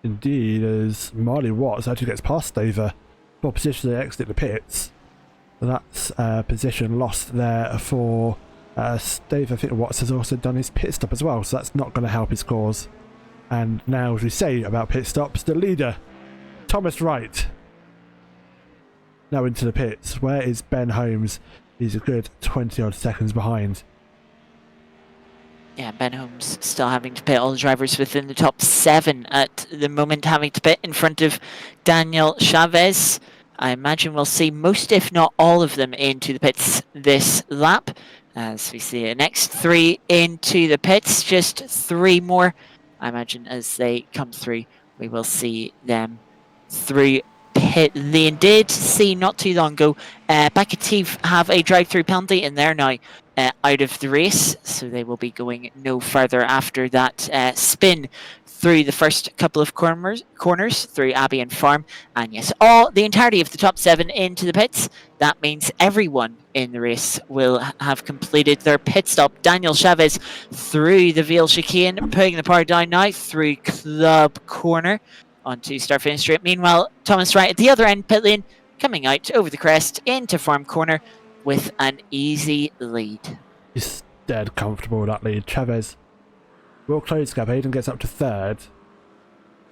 Indeed, as Marley Watts actually gets past Staver for position to exit the pits. That's position lost there for Staver. I think Watts has also done his pit stop as well, so that's not going to help his cause. And now, as we say about pit stops, the leader, Thomas Wright, now into the pits. Where is Ben Holmes? He's a good 20-odd seconds behind. Yeah, Ben Holmes still having to pit. All the drivers within the top 7 at the moment having to pit in front of Daniel Chavez. I imagine we'll see most, if not all of them, into the pits this lap. As we see the next 3 into the pits, just 3 more. I imagine as they come through, we will see them through pit lane. Did see not too long ago, Bakativ have a drive-through penalty, and they're now out of the race, so they will be going no further after that spin through the first couple of corners through Abbey and Farm. And yes, the entirety of the top 7 into the pits. That means everyone in the race will have completed their pit stop. Daniel Chavez through the Veal chicane, putting the power down now through Club Corner onto start finish straight. Meanwhile, Thomas Wright at the other end pit lane, coming out over the crest into Farm Corner with an easy lead. He's dead comfortable with that lead. Chavez will close the gap. Hayden gets up to 3rd.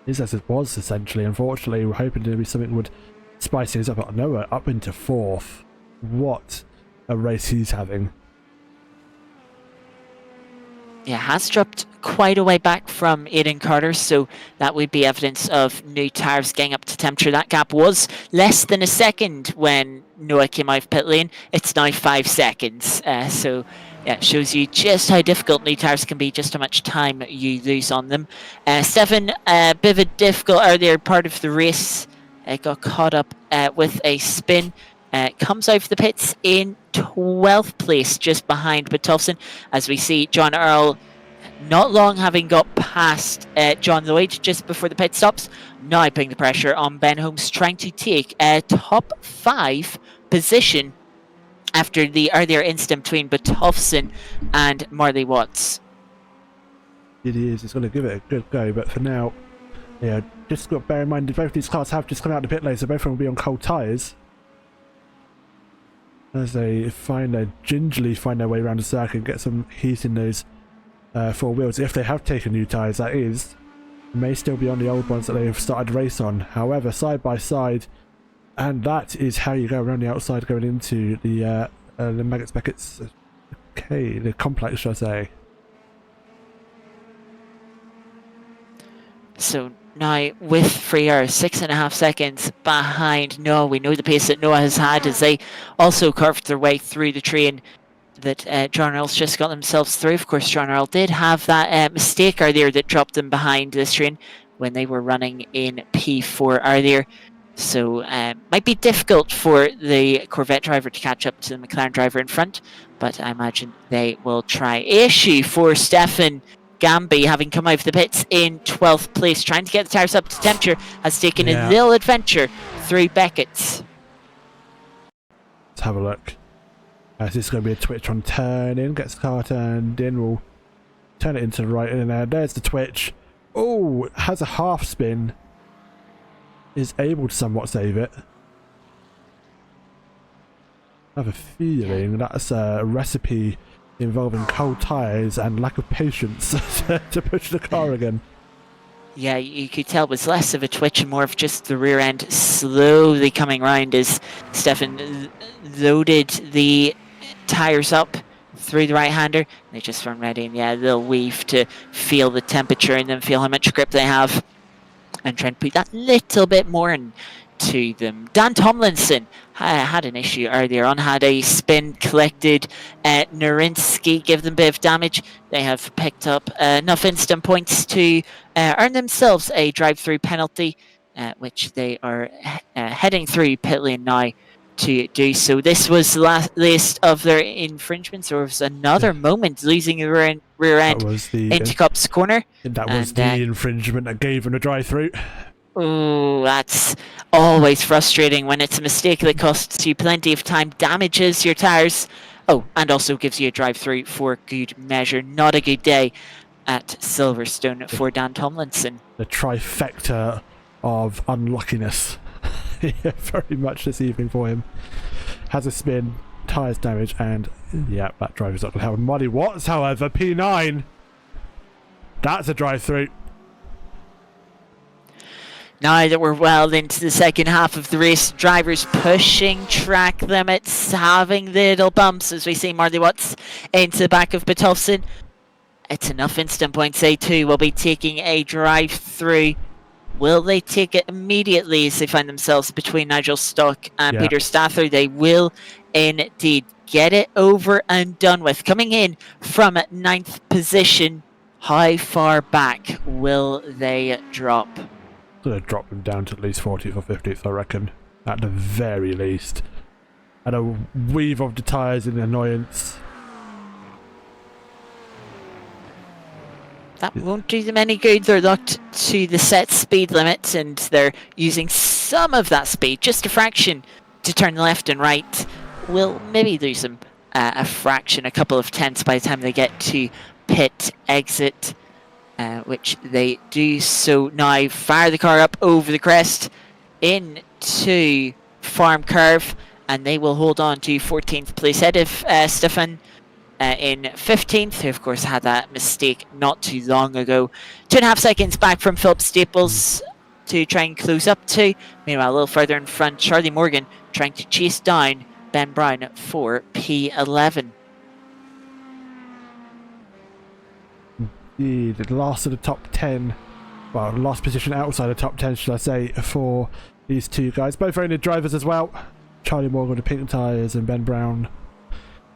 Is as it was essentially. Unfortunately, we're hoping to be something would spice things up. Noah up into 4th. What a race he's having. Yeah, has dropped quite a way back from Aidan Carter, so that would be evidence of new tyres getting up to temperature. That gap was less than a second when Noah came out of pit lane. It's now 5 seconds, so yeah, it shows you just how difficult new tyres can be, just how much time you lose on them. Stefan, a bit of a difficult earlier part of the race, got caught up with a spin. comes out of the pits in 12th place, just behind Butolfson, as we see John Earl not long having got past John Lloyd just before the pit stops, now putting the pressure on Ben Holmes, trying to take a top 5 position after the earlier incident between Butolfson and Marley Watts. It is. It's going to give it a good go, but for now, yeah, just got to bear in mind that both these cars have just come out of the pit lane, so both of them will be on cold tyres. As they gingerly find their way around the circuit and get some heat in those 4 wheels. If they have taken new tyres, that is. They may still be on the old ones that they've started the race on. However, side by side, and that is how you go around the outside going into the Maggots Beckett's, the complex, should I say. So now with Freer 6.5 seconds behind Noah, we know the pace that Noah has had as they also carved their way through the train that John Earl's just got themselves through. Of course, John Earl did have that mistake earlier that dropped them behind this train when they were running in P4 earlier. So might be difficult for the Corvette driver to catch up to the McLaren driver in front, but I imagine they will try. Issue for Stefan Gamby, having come out of the pits in 12th place, trying to get the tyres up to temperature, has taken a little adventure through Beckett's. Let's have a look. This is going to be a twitch on turn in, gets the car turned in, we'll turn it into the right in there. There's the twitch. Oh, has a half spin. Is able to somewhat save it. I have a feeling that's a recipe involving cold tyres and lack of patience to push the car again. Yeah, you could tell it was less of a twitch and more of just the rear end slowly coming round as Stefan loaded the tyres up through the right-hander. They just weren't ready, and yeah, they'll weave to feel the temperature and then feel how much grip they have and try and put that little bit more into them. Dan Tomlinson had an issue earlier on, had a spin collected. Narinsky gave them a bit of damage. They have picked up enough instant points to earn themselves a drive-through penalty, which they are heading through pit lane now to do so. This was the last of their infringements. There was another moment losing the rear end into Cop's corner. That was the infringement that gave them a drive-through. Oh, that's always frustrating when it's a mistake that costs you plenty of time, damages your tyres. Oh, and also gives you a drive-through for good measure. Not a good day at Silverstone for Dan Tomlinson. The trifecta of unluckiness. Yeah, very much this evening for him. Has a spin, tyres damage, and yeah, that driver's not going to help. Muddy Watts, however, P9. That's a drive-through. Now that we're well into the second half of the race, drivers pushing track limits, having little bumps as we see Marley Watts into the back of Butolfson. It's enough instant points. A2 will be taking a drive-through. Will they take it immediately as they find themselves between Nigel Stock and Peter Stather? They will indeed get it over and done with. Coming in from 9th position, how far back will they drop? Going to drop them down to at least 40th or 50th, I reckon. At the very least. And a weave of the tyres in annoyance. That won't do them any good. They're locked to the set speed limit and they're using some of that speed, just a fraction, to turn left and right. Will maybe lose them a fraction, a couple of tenths by the time they get to pit exit, which they do so now. Fire the car up over the crest into Farm Curve, and they will hold on to 14th place ahead of Stefan in 15th, who of course had that mistake not too long ago. 2.5 seconds back from Philip Staples to try and close up to. Meanwhile, a little further in front, Charlie Morgan trying to chase down Ben Brown for P11. The last of the top 10, well, last position outside the top 10, should I say, for these two guys. Both very good drivers as well. Charlie Morgan with the pink tyres and Ben Brown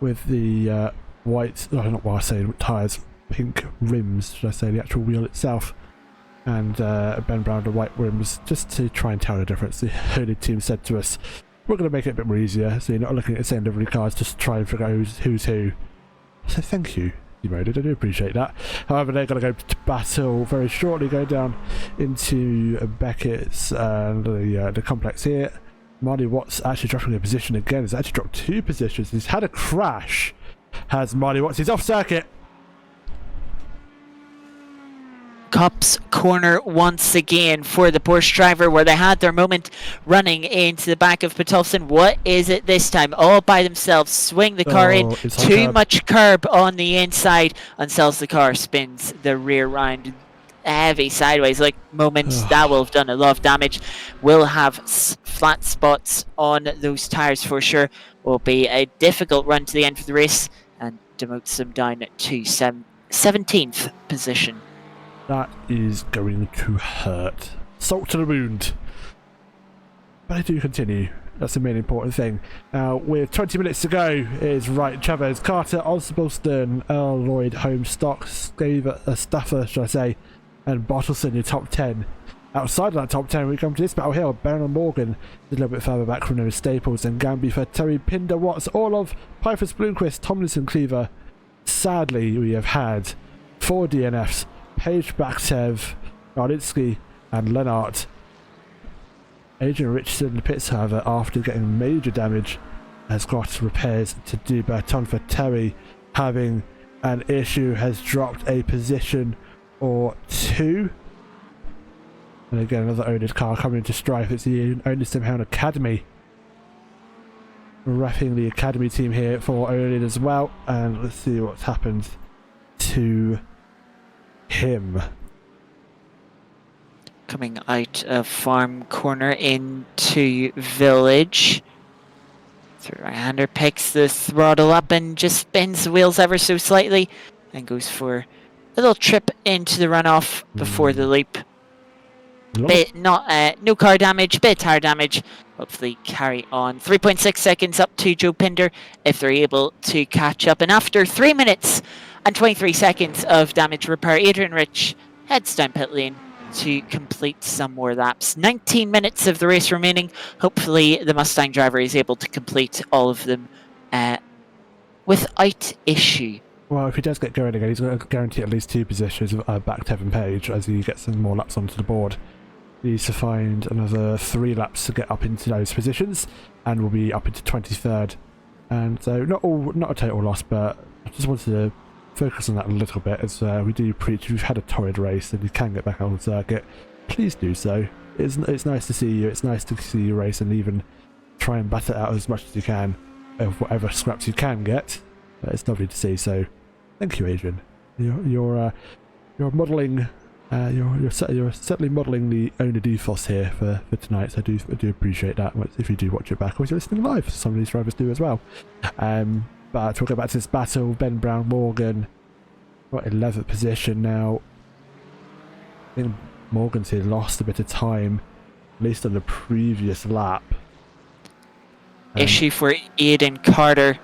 with the white, not what I say, tyres, pink rims, should I say, the actual wheel itself. And Ben Brown with the white rims, just to try and tell the difference. The only team said to us we're going to make it a bit more easier, so you're not looking at the same livery cars just to try and figure out who's who. So thank you, Demoted, I do appreciate that. However, they're going to go to battle very shortly, go down into Beckett's and the complex here. Marty Watts actually dropping a position again. He's actually dropped 2 positions. He's had a crash. Has Marty Watts. He's off circuit. Copse corner once again for the Porsche driver, where they had their moment running into the back of Patolfson. What is it this time? All by themselves, swing the car in, too much curb on the inside, and sells the car, spins the rear round. Heavy sideways like moments. That will have done a lot of damage. Will have flat spots on those tires for sure. Will be a difficult run to the end of the race, and demotes them down to 17th position. That is going to hurt. Salt to the wound. But I do continue. That's the main important thing. Now, with 20 minutes to go, is Wright, Chavez, Carter, Osbaldeston, Earl, Lloyd, Holmes, Stock, Staffer, should I say, and Bottleson, your top 10. Outside of that top 10, we come to this battle here. Baron Morgan is a little bit further back from those Staples, and Gamby for Terry, Pinder, Watts, Orlov, Pfeiffer's, Bloomquist, Tomlinson, Cleaver. Sadly, we have had 4 DNFs. Page, Baktev, Garlitsky, and Lennart. Adrian Richardson in the pits, however, after getting major damage, has got repairs to do. Berton for Terry, having an issue, has dropped a position or 2. And again, another owned car coming into strife. It's the owned Hound Academy. Reffing the Academy team here for owned as well. And let's see what's happened to him. Coming out of farm corner into village. Third right-hander picks the throttle up and just spins the wheels ever so slightly and goes for a little trip into the runoff before the leap. Bit no car damage, bit tire damage. Hopefully carry on. 3.6 seconds up to Joe Pinder if they're able to catch up. And after 3 minutes and 23 seconds of damage repair, Adrian Rich heads down pit lane to complete some more laps. 19 minutes of the race remaining. Hopefully the Mustang driver is able to complete all of them without issue. Well, if he does get going again, he's going to guarantee at least 2 positions back to Evan Page as he gets some more laps onto the board. He needs to find another 3 laps to get up into those positions, and we'll be up into 23rd. And so not a total loss, but I just wanted to focus on that a little bit, as we do preach. We've had a torrid race, and you can get back on the circuit. Please do so. It's nice to see you. It's nice to see you race, and even try and bat it out as much as you can of whatever scraps you can get. It's lovely to see. So, thank you, Adrian. You're modelling. You're certainly modelling the oNiD ethos here for tonight. So I do appreciate that. If you do watch it back, or if you're listening live, some of these drivers do as well. But we'll go back to this battle. Ben Brown Morgan, got 11th position now. I think Morgan's here lost a bit of time, at least on the previous lap. Issue for Aiden Carter.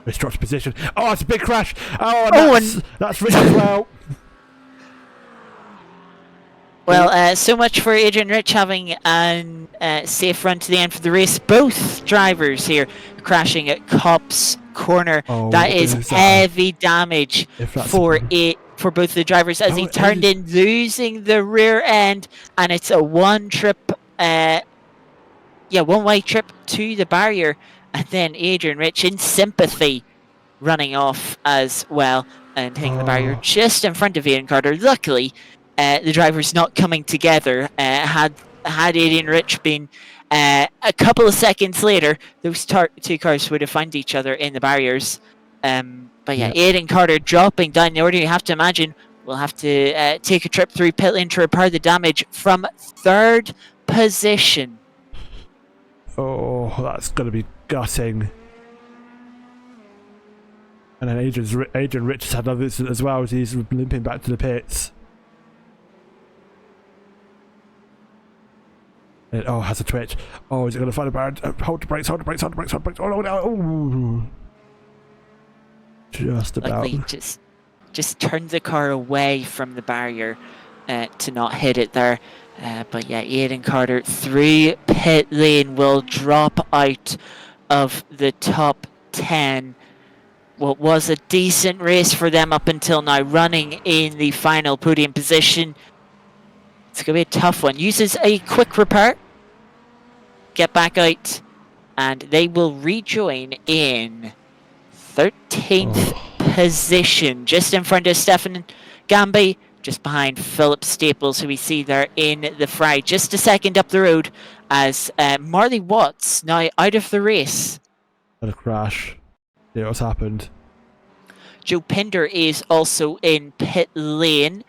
He's dropped position. Oh, it's a big crash. Oh, and that's Rich as well. Well, so much for Adrian Rich having a safe run to the end for the race. Both drivers here crashing at Copse corner. That is heavy damage for both the drivers as he turned in, losing the rear end, and it's a one-way trip to the barrier, and then Adrian Rich in sympathy running off as well and hitting the barrier just in front of Aiden Carter. Luckily, the drivers not coming together. Had Adrian Rich been a couple of seconds later, those 2 cars would have found each other in the barriers. But yeah, Aiden Carter dropping down the order. You have to imagine we'll have to take a trip through pit lane to repair the damage from 3rd position. Oh, that's going to be gutting. And then Adrian Rich has had another incident as well as he's limping back to the pits. It, has a twitch. Oh, is it going to find a barrier? Hold the brakes, hold the brakes, hold the brakes, hold the brakes. Oh, no. Oh. Just about. Luckily, just turned the car away from the barrier to not hit it there. But yeah, Aidan Carter through pit lane will drop out of the top 10. What was a decent race for them up until now, running in the final podium position. It's going to be a tough one. Uses a quick repair, get back out, and they will rejoin in 13th position, just in front of Stefan Gamby, just behind Philip Staples, who we see there in the fry. Just a second up the road as Marley Watts now out of the race. Had a crash. Yeah, what's happened? Joe Pinder is also in pit lane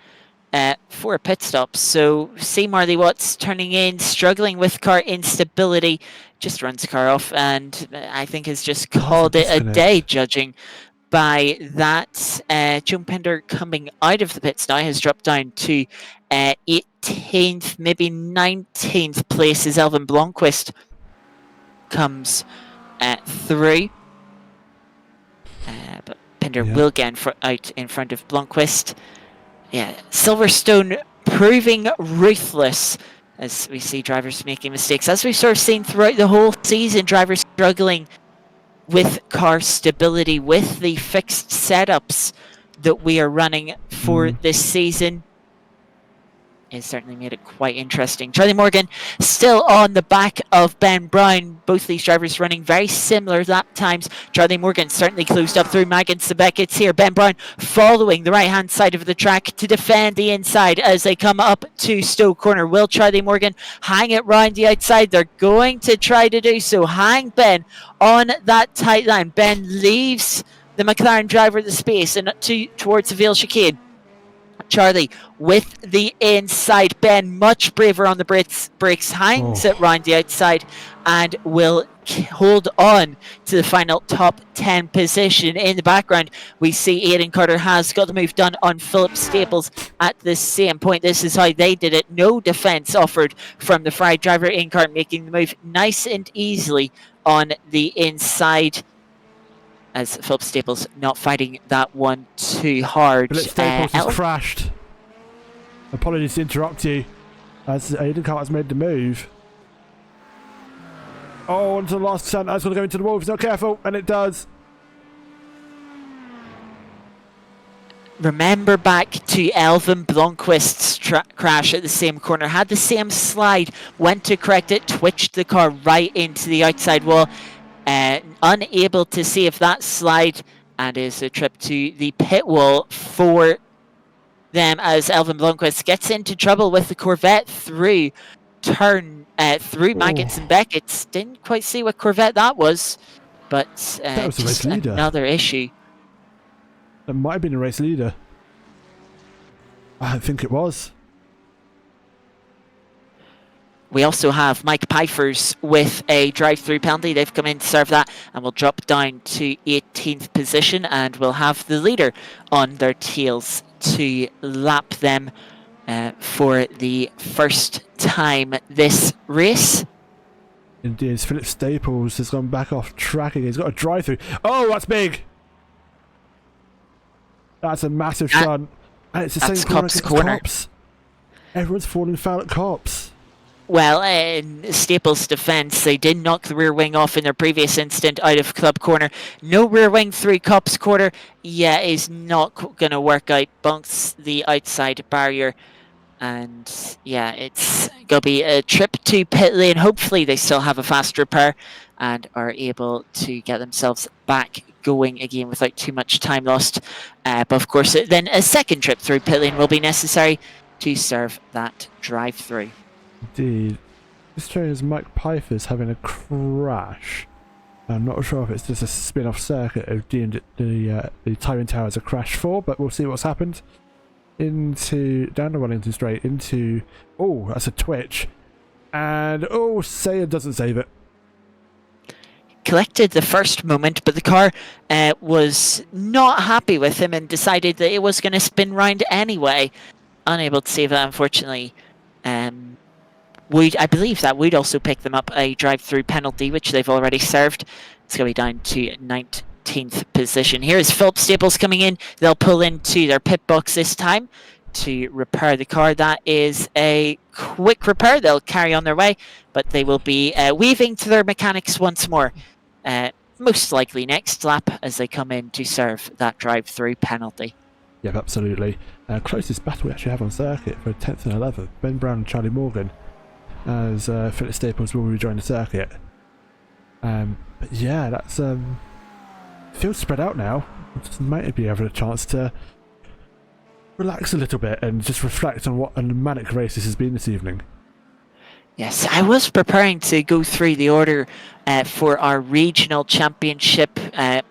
for a pit stop. So see Marley Watts turning in, struggling with car instability, just runs the car off, and I think has just called it a day, judging by that. Joe Pinder coming out of the pits now has dropped down to 18th, maybe 19th place as Elvin Blomqvist comes through. But Pinder will get out in front of Blomqvist. Yeah, Silverstone proving ruthless as we see drivers making mistakes. As we've sort of seen throughout the whole season, drivers struggling with car stability, with the fixed setups that we are running for this season. It certainly made it quite interesting. Charlie Morgan still on the back of Ben Brown. Both these drivers running very similar lap times. Charlie Morgan certainly closed up through Maggins to Beckett's here. Ben Brown following the right-hand side of the track to defend the inside as they come up to Stowe Corner. Will Charlie Morgan hang it round the outside? They're going to try to do so. Hang Ben on that tight line. Ben leaves the McLaren driver the space and towards the Vale chicane. Charlie with the inside. Ben much braver on the brakes, hangs it round the outside and will hold on to the final top 10 position. In the background, we see Aidan Carter has got the move done on Philip Staples at the same point. This is how they did it. No defence offered from the Fry driver in car, making the move nice and easily on the inside. As Philip Staples not fighting that one too hard. Philip Staples has crashed. Apologies to interrupt you, as Aidan Carter's made the move. Oh, onto the last descent. That's going to go into the wall if he's not careful, and it does. Remember back to Elvin Blomqvist's crash at the same corner. Had the same slide, went to correct it, twitched the car right into the outside wall. Unable to save that slide, and is a trip to the pit wall for them as Elvin Blomqvist gets into trouble with the Corvette through Maggins and Beckett's. Didn't quite see what Corvette that was, but that was just a race leader. Another issue. That might have been a race leader. I think it was. We also have Mike Pfeiffer's with a drive-through penalty. They've come in to serve that and will drop down to 18th position, and will have the leader on their tails to lap them for the first time this race. Indeed, Philip Staples has gone back off track again. He's got a drive-through. Oh, that's big! That's a massive shunt. And it's the same corner against Cops. Everyone's falling foul at Cops. Well, in Staples' defence, they did knock the rear wing off in their previous incident out of club corner. No rear wing through Cops corner. Yeah, is not going to work out. Bunks the outside barrier. And yeah, it's going to be a trip to pit lane. Hopefully they still have a fast repair and are able to get themselves back going again without too much time lost. But of course, then a second trip through pit lane will be necessary to serve that drive-through. Indeed. This train is Mike Pfeiffer's having a crash. I'm not sure if it's just a spin-off circuit of deemed the timing tower as a crash for, but we'll see what's happened. Down the Wellington Straight into... Oh, that's a twitch. And, Sayer doesn't save it. Collected the first moment, but the car was not happy with him and decided that it was going to spin round anyway. Unable to save it, unfortunately. I believe that would also pick them up a drive-through penalty, which they've already served. It's going to be down to 19th position. Here is Philip Staples coming in. They'll pull into their pit box this time to repair the car. That is a quick repair. They'll carry on their way, but they will be weaving to their mechanics once more. Most likely next lap as they come in to serve that drive-through penalty. Yep, absolutely. Closest battle we actually have on circuit for 10th and 11th. Ben Brown and Charlie Morgan, as Philip Staples will rejoin the circuit. But yeah, that's feels spread out now. Just might be having a chance to relax a little bit and just reflect on what a manic race this has been this evening. Yes, I was preparing to go through the order for our regional championship,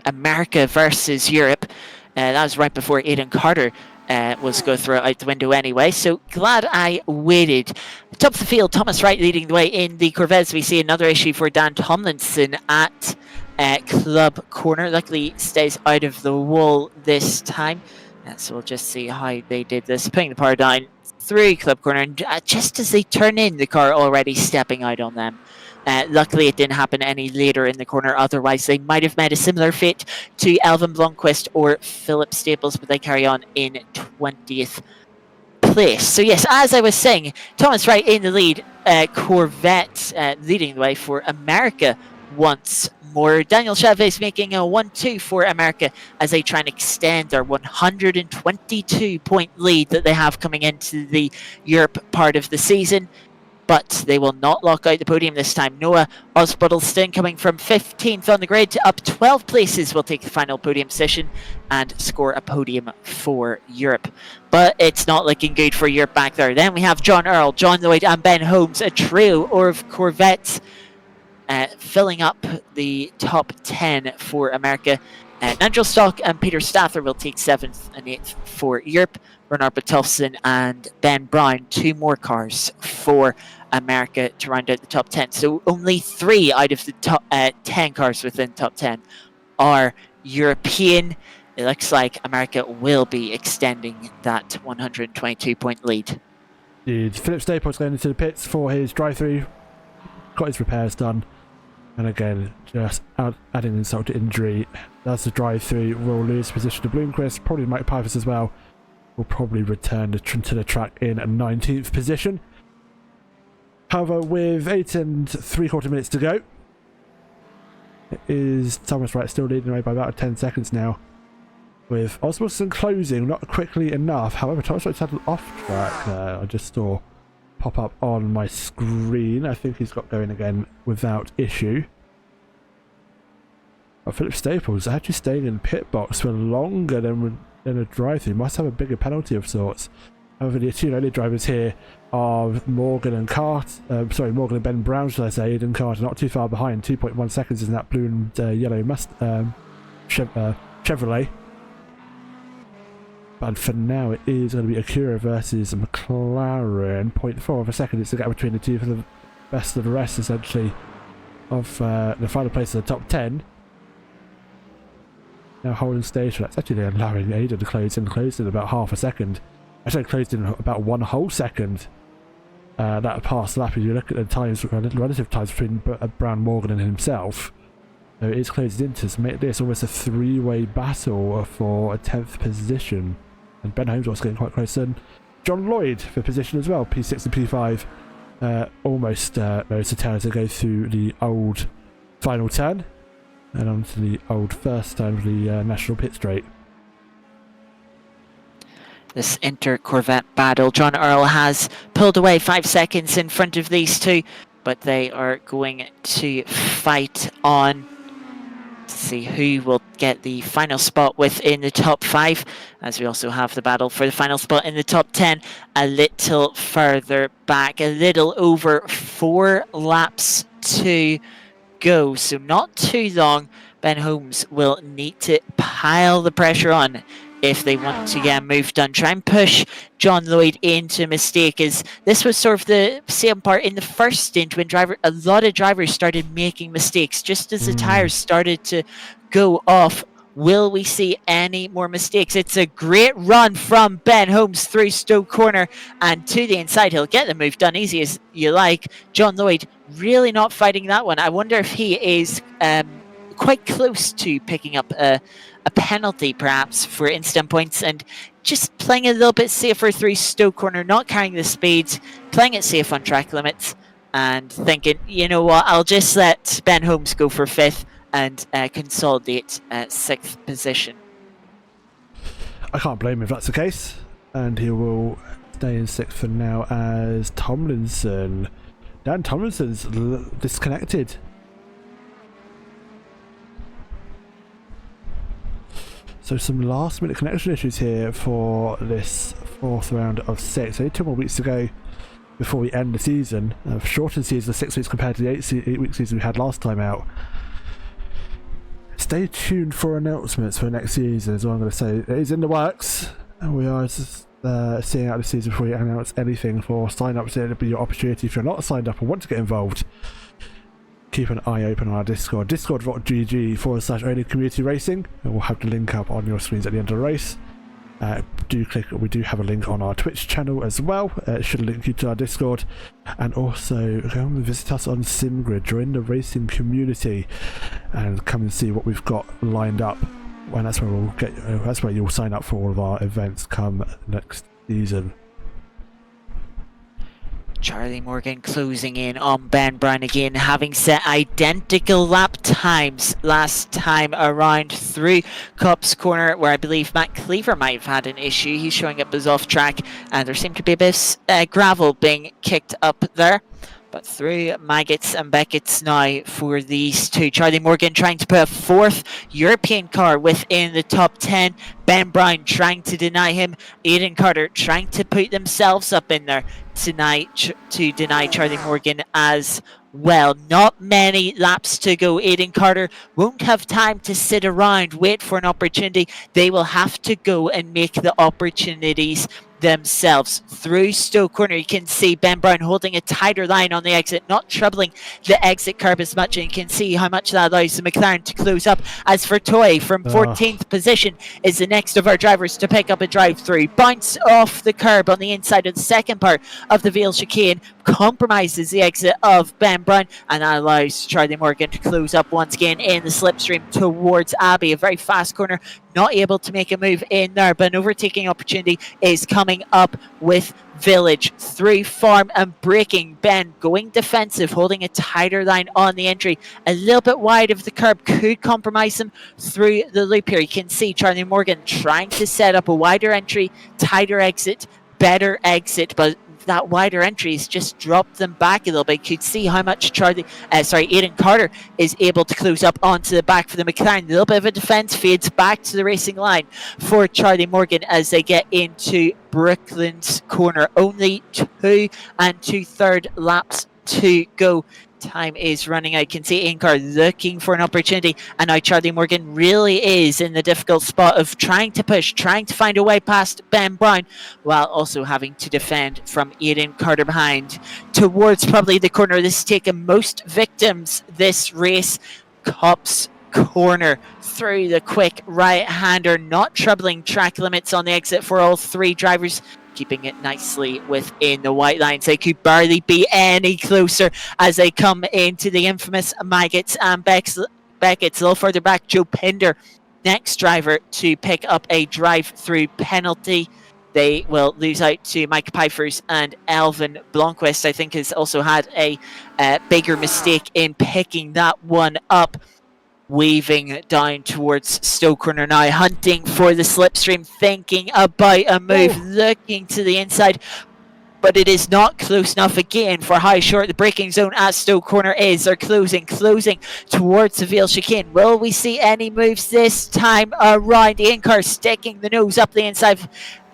America versus Europe. That was right before Aidan Carter was going to throw it out the window anyway. So glad I waited. Top of the field, Thomas Wright leading the way in the Corvettes. We see another issue for Dan Tomlinson at Club Corner. Luckily stays out of the wall this time. So we'll just see how they did this. Putting the power down through Club Corner, and just as they turn in, the car already stepping out on them. Luckily, it didn't happen any later in the corner. Otherwise, they might have met a similar fate to Elvin Blomqvist or Philip Staples, but they carry on in 20th place. So yes, as I was saying, Thomas Wright in the lead. Corvette leading the way for America once more. Daniel Chavez making a 1-2 for America as they try and extend their 122-point lead that they have coming into the Europe part of the season. But they will not lock out the podium this time. Noah Osbodelston coming from 15th on the grid to up 12 places will take the final podium position and score a podium for Europe. But it's not looking good for Europe back there. Then we have John Earl, John Lloyd and Ben Holmes, a trio of Corvettes filling up the top 10 for America. Nigel Stock and Peter Stather will take 7th and 8th for Europe. Bernard Botolfsen and Ben Brown, 2 more cars for America to round out the top 10. So only 3 out of the top 10 cars within top 10 are European. It looks like America will be extending that 122-point lead. Philip Staples going into the pits for his drive-through. Got his repairs done. And again, just adding insult to injury. That's the drive-through. Will lose position to Bloomquist. Probably Mike Pipers as well. Will probably return to the track in 19th position. However, with 8 3/4 minutes to go, it is Thomas Wright still leading away by about 10 seconds now. With Oswaldson closing, not quickly enough. However, Thomas Wright's had an off track. I just saw pop up on my screen. I think he's got going again without issue. But Philip Staples actually staying in the pit box for longer than a drive-through. Must have a bigger penalty of sorts. However, the 2 only drivers here are Morgan and Morgan and Ben Brown, shall I say. Aidan Carter not too far behind. 2.1 seconds in that blue and yellow Chevrolet. But for now, it is going to be Acura versus McLaren. 0.4 of a second is the gap between the two for the best of the rest, essentially, of the final place of the top 10. Now holding station. That's actually allowing Aidan to close in about half a second. Actually closed in about 1 whole second. That past lap, if you look at the times, relative times between Brown, Morgan and himself. So it is closed in to make this almost a 3-way battle for a 10th position. And Ben Holmes also getting quite close. And John Lloyd for position as well. P6 and P5 almost knows the tail as they go through the old final turn. And on to the old first turn of the National Pit Straight. This inter-Corvette battle. John Earl has pulled away 5 seconds in front of these two, but they are going to fight on to see who will get the final spot within the top 5, as we also have the battle for the final spot in the top 10 a little further back. A little over 4 laps to go, so not too long. Ben Holmes will need to pile the pressure on if they want to get a move done. Try and push John Lloyd into a mistake, as this was sort of the same part in the first stint when a lot of drivers started making mistakes just as the tyres started to go off. Will we see any more mistakes? It's a great run from Ben Holmes through Stowe Corner and to the inside. He'll get the move done easy as you like. John Lloyd really not fighting that one. I wonder if he is quite close to picking up a penalty perhaps for instant points, and just playing a little bit safer through Stoke Corner, not carrying the speed, playing it safe on track limits, and thinking, you know what, I'll just let Ben Holmes go for 5th and consolidate 6th position. I can't blame him if that's the case. And he will stay in 6th for now as Tomlinson. Dan Tomlinson's disconnected. So some last minute connection issues here for this 4th round of 6. Only 2 more weeks to go before we end the season. Shortened season of 6 weeks compared to the 8-week season we had last time out. Stay tuned for announcements for next season is what I'm going to say. It is in the works. And we are just seeing out the season before we announce anything. For sign-ups, it'll be your opportunity if you're not signed up and want to get involved. Keep an eye open on our Discord. Discord.gg/oNiD Community Racing. And we'll have the link up on your screens at the end of the race. Do click. We do have a link on our Twitch channel as well. It should link you to our Discord, and also come and visit us on SimGrid. Join the racing community, and come and see what we've got lined up. And that's where we'll get. That's where you'll sign up for all of our events come next season. Charlie Morgan closing in on Ben Brown again, having set identical lap times last time around through Copse Corner, where I believe Matt Cleaver might have had an issue. He's showing up as off track, and there seemed to be a bit of gravel being kicked up there. But through Maggots and Beckett's now for these two. Charlie Morgan trying to put a 4th European car within the top 10. Ben Brown trying to deny him. Aidan Carter trying to put themselves up in there tonight to deny Charlie Morgan as well. Not many laps to go. Aidan Carter won't have time to sit around, wait for an opportunity. They will have to go and make the opportunities themselves. Through Stoke Corner, you can see Ben Brown holding a tighter line on the exit, not troubling the exit curb as much, and you can see how much that allows the McLaren to close up. As for Toy, from 14th position, is the next of our drivers to pick up a drive through. Bounce off the curb on the inside of the second part of the Vale chicane, compromises the exit of Ben Brown, and that allows Charlie Morgan to close up once again in the slipstream towards Abbey. A very fast corner, not able to make a move in there, but an overtaking opportunity is coming up with Village through Farm and braking. Ben going defensive, holding a tighter line on the entry, a little bit wide of the curb, could compromise him through the loop here. You can see Charlie Morgan trying to set up a wider entry, tighter exit, better exit, but that wider entry has just dropped them back a little bit. You could see how much Aidan Carter is able to close up onto the back for the McLaren. A little bit of a defense, fades back to the racing line for Charlie Morgan as they get into Brooklands Corner. Only 2 2/3 laps to go. Time is running out. You can see Inkar looking for an opportunity, and now Charlie Morgan really is in the difficult spot of trying to push, trying to find a way past Ben Brown, while also having to defend from Aidan Carter behind towards probably the corner. This has taken most victims this race. Copse Corner through the quick right-hander, not troubling track limits on the exit for all 3 drivers, keeping it nicely within the white lines. They could barely be any closer as they come into the infamous Maggots and Beckett's. A little further back, Joe Pinder, next driver to pick up a drive-through penalty. They will lose out to Mike Pfeifers, and Elvin Blomqvist, I think, has also had a bigger mistake in picking that one up. Weaving down towards Stoke Corner now, hunting for the slipstream, thinking about a move, looking to the inside, but it is not close enough again for how short the braking zone at Stoke Corner is. They're closing towards the Vale chicane. Will we see any moves this time around? Inkar sticking the nose up the inside.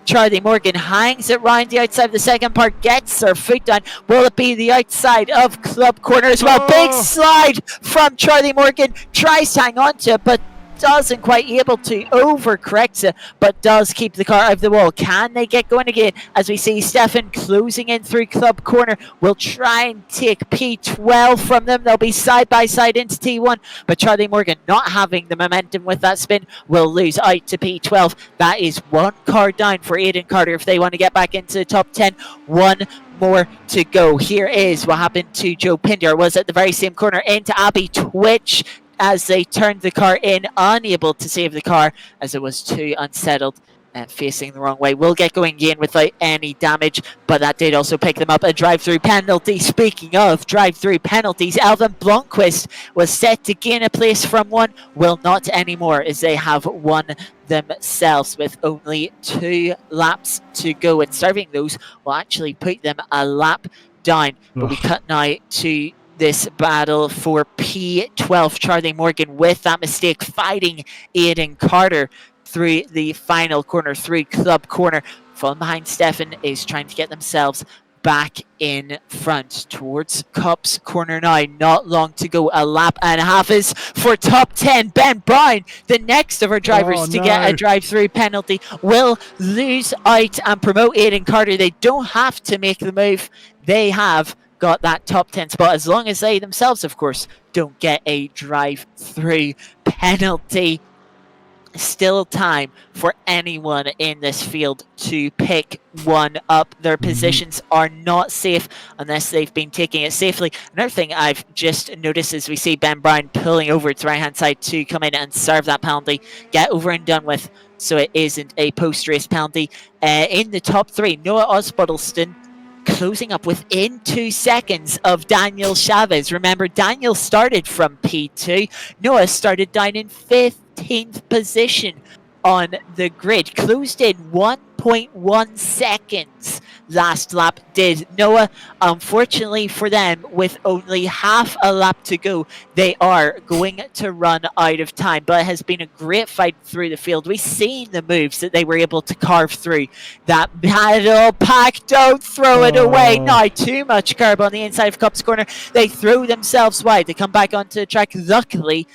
Charlie Morgan hangs it round the outside of the second part, gets their foot down. Will it be the outside of Club Corner as well? Big slide from Charlie Morgan, tries to hang on to it, but doesn't quite able to, overcorrects it, but does keep the car out of the wall. Can they get going again? As we see Stefan closing in through Club Corner, will try and take P12 from them. They'll be side by side into T1, but Charlie Morgan, not having the momentum with that spin, will lose out to P12. That is 1 car down for Aidan Carter if they want to get back into the top 10. 1 more to go. Here is what happened to Joe Pinder. Was at the very same corner into Abby Twitch as they turned the car in, unable to save the car as it was too unsettled facing the wrong way. Will get going again without any damage, but that did also pick them up a drive-through penalty. Speaking of drive-through penalties, Alvin Blomqvist was set to gain a place from one, will not anymore, as they have won themselves with only 2 laps to go, and serving those will actually put them a lap down. But we cut now to this battle for P12. Charlie Morgan with that mistake, fighting Aidan Carter through the final corner, through club corner. From behind, Stefan is trying to get themselves back in front towards Cups corner now. Not long to go. A lap and a half is for top 10. Ben Brown, the next of our drivers to get a drive-through penalty, will lose out and promote Aidan Carter. They don't have to make the move. They have got that top 10 spot, as long as they themselves, of course, don't get a drive-through penalty. Still time for anyone in this field to pick one up. Their positions are not safe unless they've been taking it safely. Another thing I've just noticed is we see Ben Brown pulling over to the right hand side to come in and serve that penalty, get over and done with, so it isn't a post-race penalty. In the top 3, Noah Osbodelston closing up within 2 seconds of Daniel Chavez. Remember, Daniel started from P2. Noah started down in 15th position on the grid. Closed in 1.1 seconds last lap did Noah. Unfortunately for them, with only half a lap to go, they are going to run out of time. But it has been a great fight through the field. We've seen the moves that they were able to carve through. That battle pack, don't throw it away. Now, too much curb on the inside of Cups corner. They throw themselves wide. They come back onto the track. Luckily,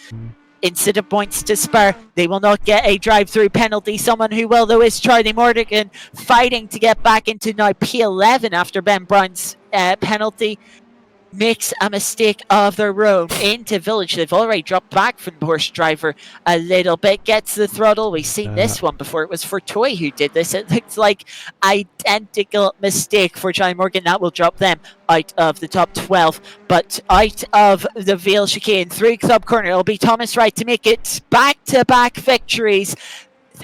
instead of points to spare, they will not get a drive-through penalty. Someone who will, though, is Charlie Morgan, fighting to get back into now P11 after Ben Brown's penalty. Makes a mistake of their own into Village. They've already dropped back from the Porsche driver a little bit. Gets the throttle. We've seen this one before. It was for Toy who did this. It looks like identical mistake for Charlie Morgan. That will drop them out of the top 12. But out of the Vale chicane through club corner, it'll be Thomas Wright to make it back-to-back victories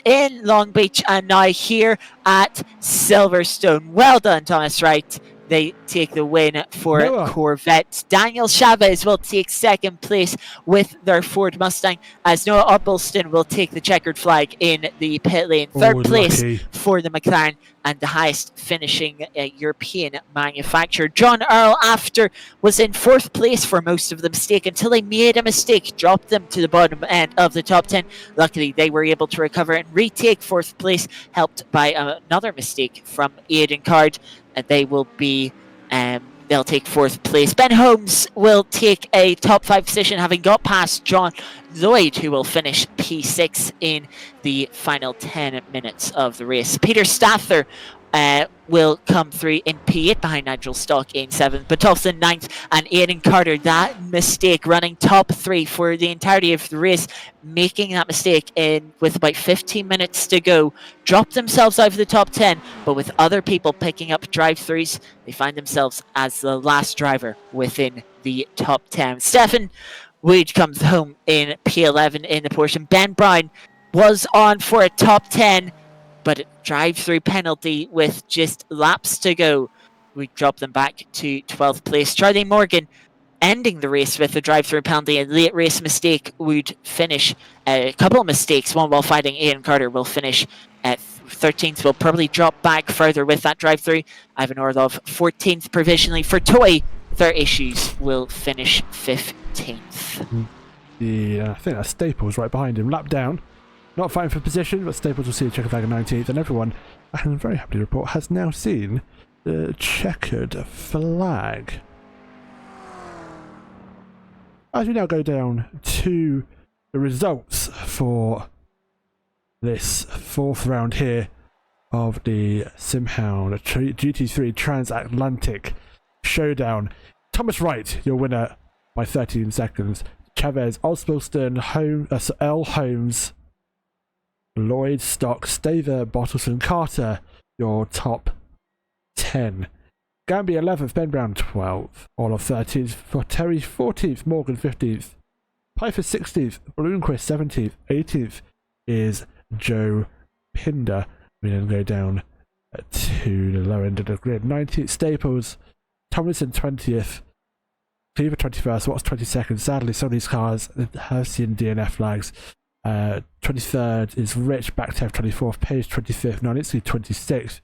in Long Beach and now here at Silverstone. Well done, Thomas Wright. They take the win for Corvette. Daniel Chavez will take second place with their Ford Mustang, as Noah Osbodelston will take the checkered flag in the pit lane. Third place for the McLaren, and the highest finishing European manufacturer. John Earl after was in 4th place for most of the mistake until they made a mistake, dropped them to the bottom end of the top 10. Luckily, they were able to recover and retake 4th place, helped by another mistake from Aidan Card. They will be, they'll take 4th place. Ben Holmes will take a top 5 position, having got past John Lloyd, who will finish P6 in the final 10 minutes of the race. Peter Stather will come through in P8 behind Nigel Stock in 7th, but Tolson 9th, and Aidan Carter, that mistake, running top 3 for the entirety of the race, making that mistake in with about 15 minutes to go, dropped themselves out of the top 10, but with other people picking up drive-throughs, they find themselves as the last driver within the top 10. Stefan Wood comes home in P11 in the Porsche. Ben Brown was on for a top 10, but drive-through penalty with just laps to go, we drop them back to 12th place. Charlie Morgan ending the race with a drive-through penalty. A late race mistake would finish a couple of mistakes, one while fighting Aidan Carter, will finish at 13th. Will probably drop back further with that drive-through. Ivan Orlov 14th provisionally. For Toy, their issues will finish 15th. Yeah, I think that's Staples right behind him. Lap down. Not fighting for position, but Staples will see the checkered flag at 19th, and everyone, I'm very happy to report, has now seen the checkered flag. As we now go down to the results for this 4th round here of the Hound GT3 Transatlantic Showdown. Thomas Wright, your winner by 13 seconds. Chavez, Osbodelston, L. Holmes, Lloyd, Stock, Staver, Bottleson, Carter, your top 10. Gamby 11th, Ben Brown 12th, Orlov 13th, for Terry 14th, Morgan 15th, Pfeiffer 16th, Bloomquist 17th, 18th is Joe Pinder, We then go down to the lower end of the grid. 19th Staples, Tomlinson 20th, Cleaver 21st, Watts 22nd. Sadly, some of these cars have seen DNF flags. 23rd is Rich, Backtev 24th, Page 25th, Nonitsky 26th,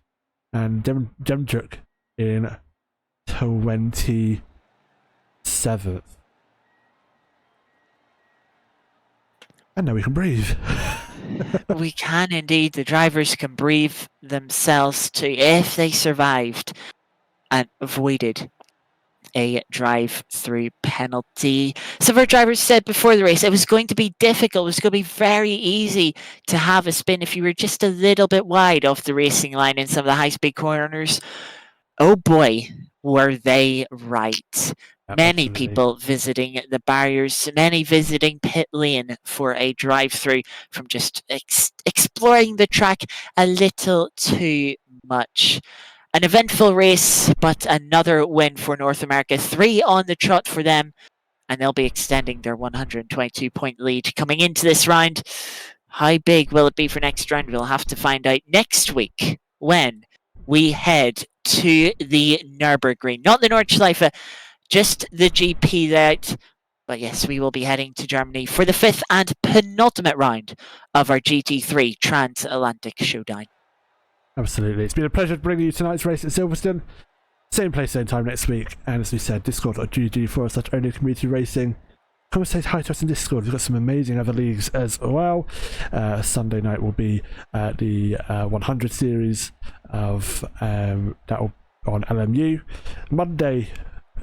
and Demjuk in 27th. And now we can breathe. We can indeed. The drivers can breathe themselves too if they survived and avoided a drive-through penalty. Some of our drivers said before the race it was going to be difficult. It was going to be very easy to have a spin if you were just a little bit wide off the racing line in some of the high-speed corners. Oh boy, were they right. Many Absolutely. people visiting the barriers, many visiting pit lane for a drive-through from just exploring the track a little too much. An eventful race, but another win for North America. 3 on the trot for them, and they'll be extending their 122-point lead coming into this round. How big will it be for next round? We'll have to find out next week when we head to the Nürburgring. Not the Nordschleife, just the GP layout. But yes, we will be heading to Germany for the 5th and penultimate round of our GT3 Transatlantic Showdown. Absolutely. It's been a pleasure to bring you tonight's race at Silverstone. Same place, same time next week. And as we said, discord.gg/oNiD Community Racing. Come and say hi to us in Discord. We've got some amazing other leagues as well. Sunday night will be the 100 series of that will on LMU. Monday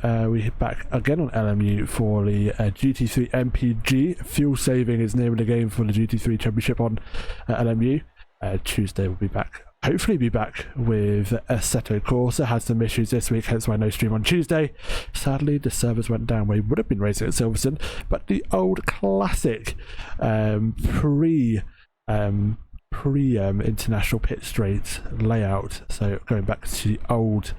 we're back again on LMU for the GT3 MPG. Fuel saving is the name of the game for the GT3 Championship on LMU. Tuesday we'll be back. Hopefully be back with Assetto Corsa. Had some issues this week, hence why no stream on Tuesday. Sadly, the servers went down where we would have been racing at Silverstone, but the old classic pre-international pit straight layout. So going back to the old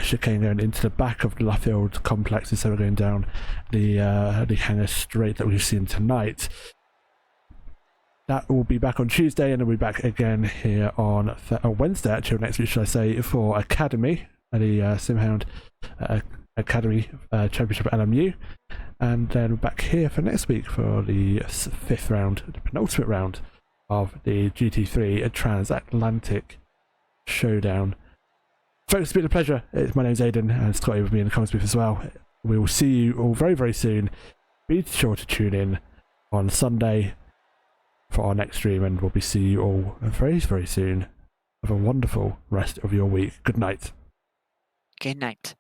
chicane going into the back of the Luffield complex instead of going down the hangar straight that we've seen tonight. That will be back on Tuesday, and then we'll be back again here on Wednesday, actually, next week, should I say, for Academy, the SimHound Academy Championship at LMU. And then we're back here for next week for the 5th round, the penultimate round of the GT3 Transatlantic Showdown. Folks, it's been a pleasure. My name's Aidan, and Scotty with me in the comments booth as well. We will see you all very, very soon. Be sure to tune in on Sunday for our next stream, and we'll be seeing you all very, very soon. Have a wonderful rest of your week. Good night. Good night.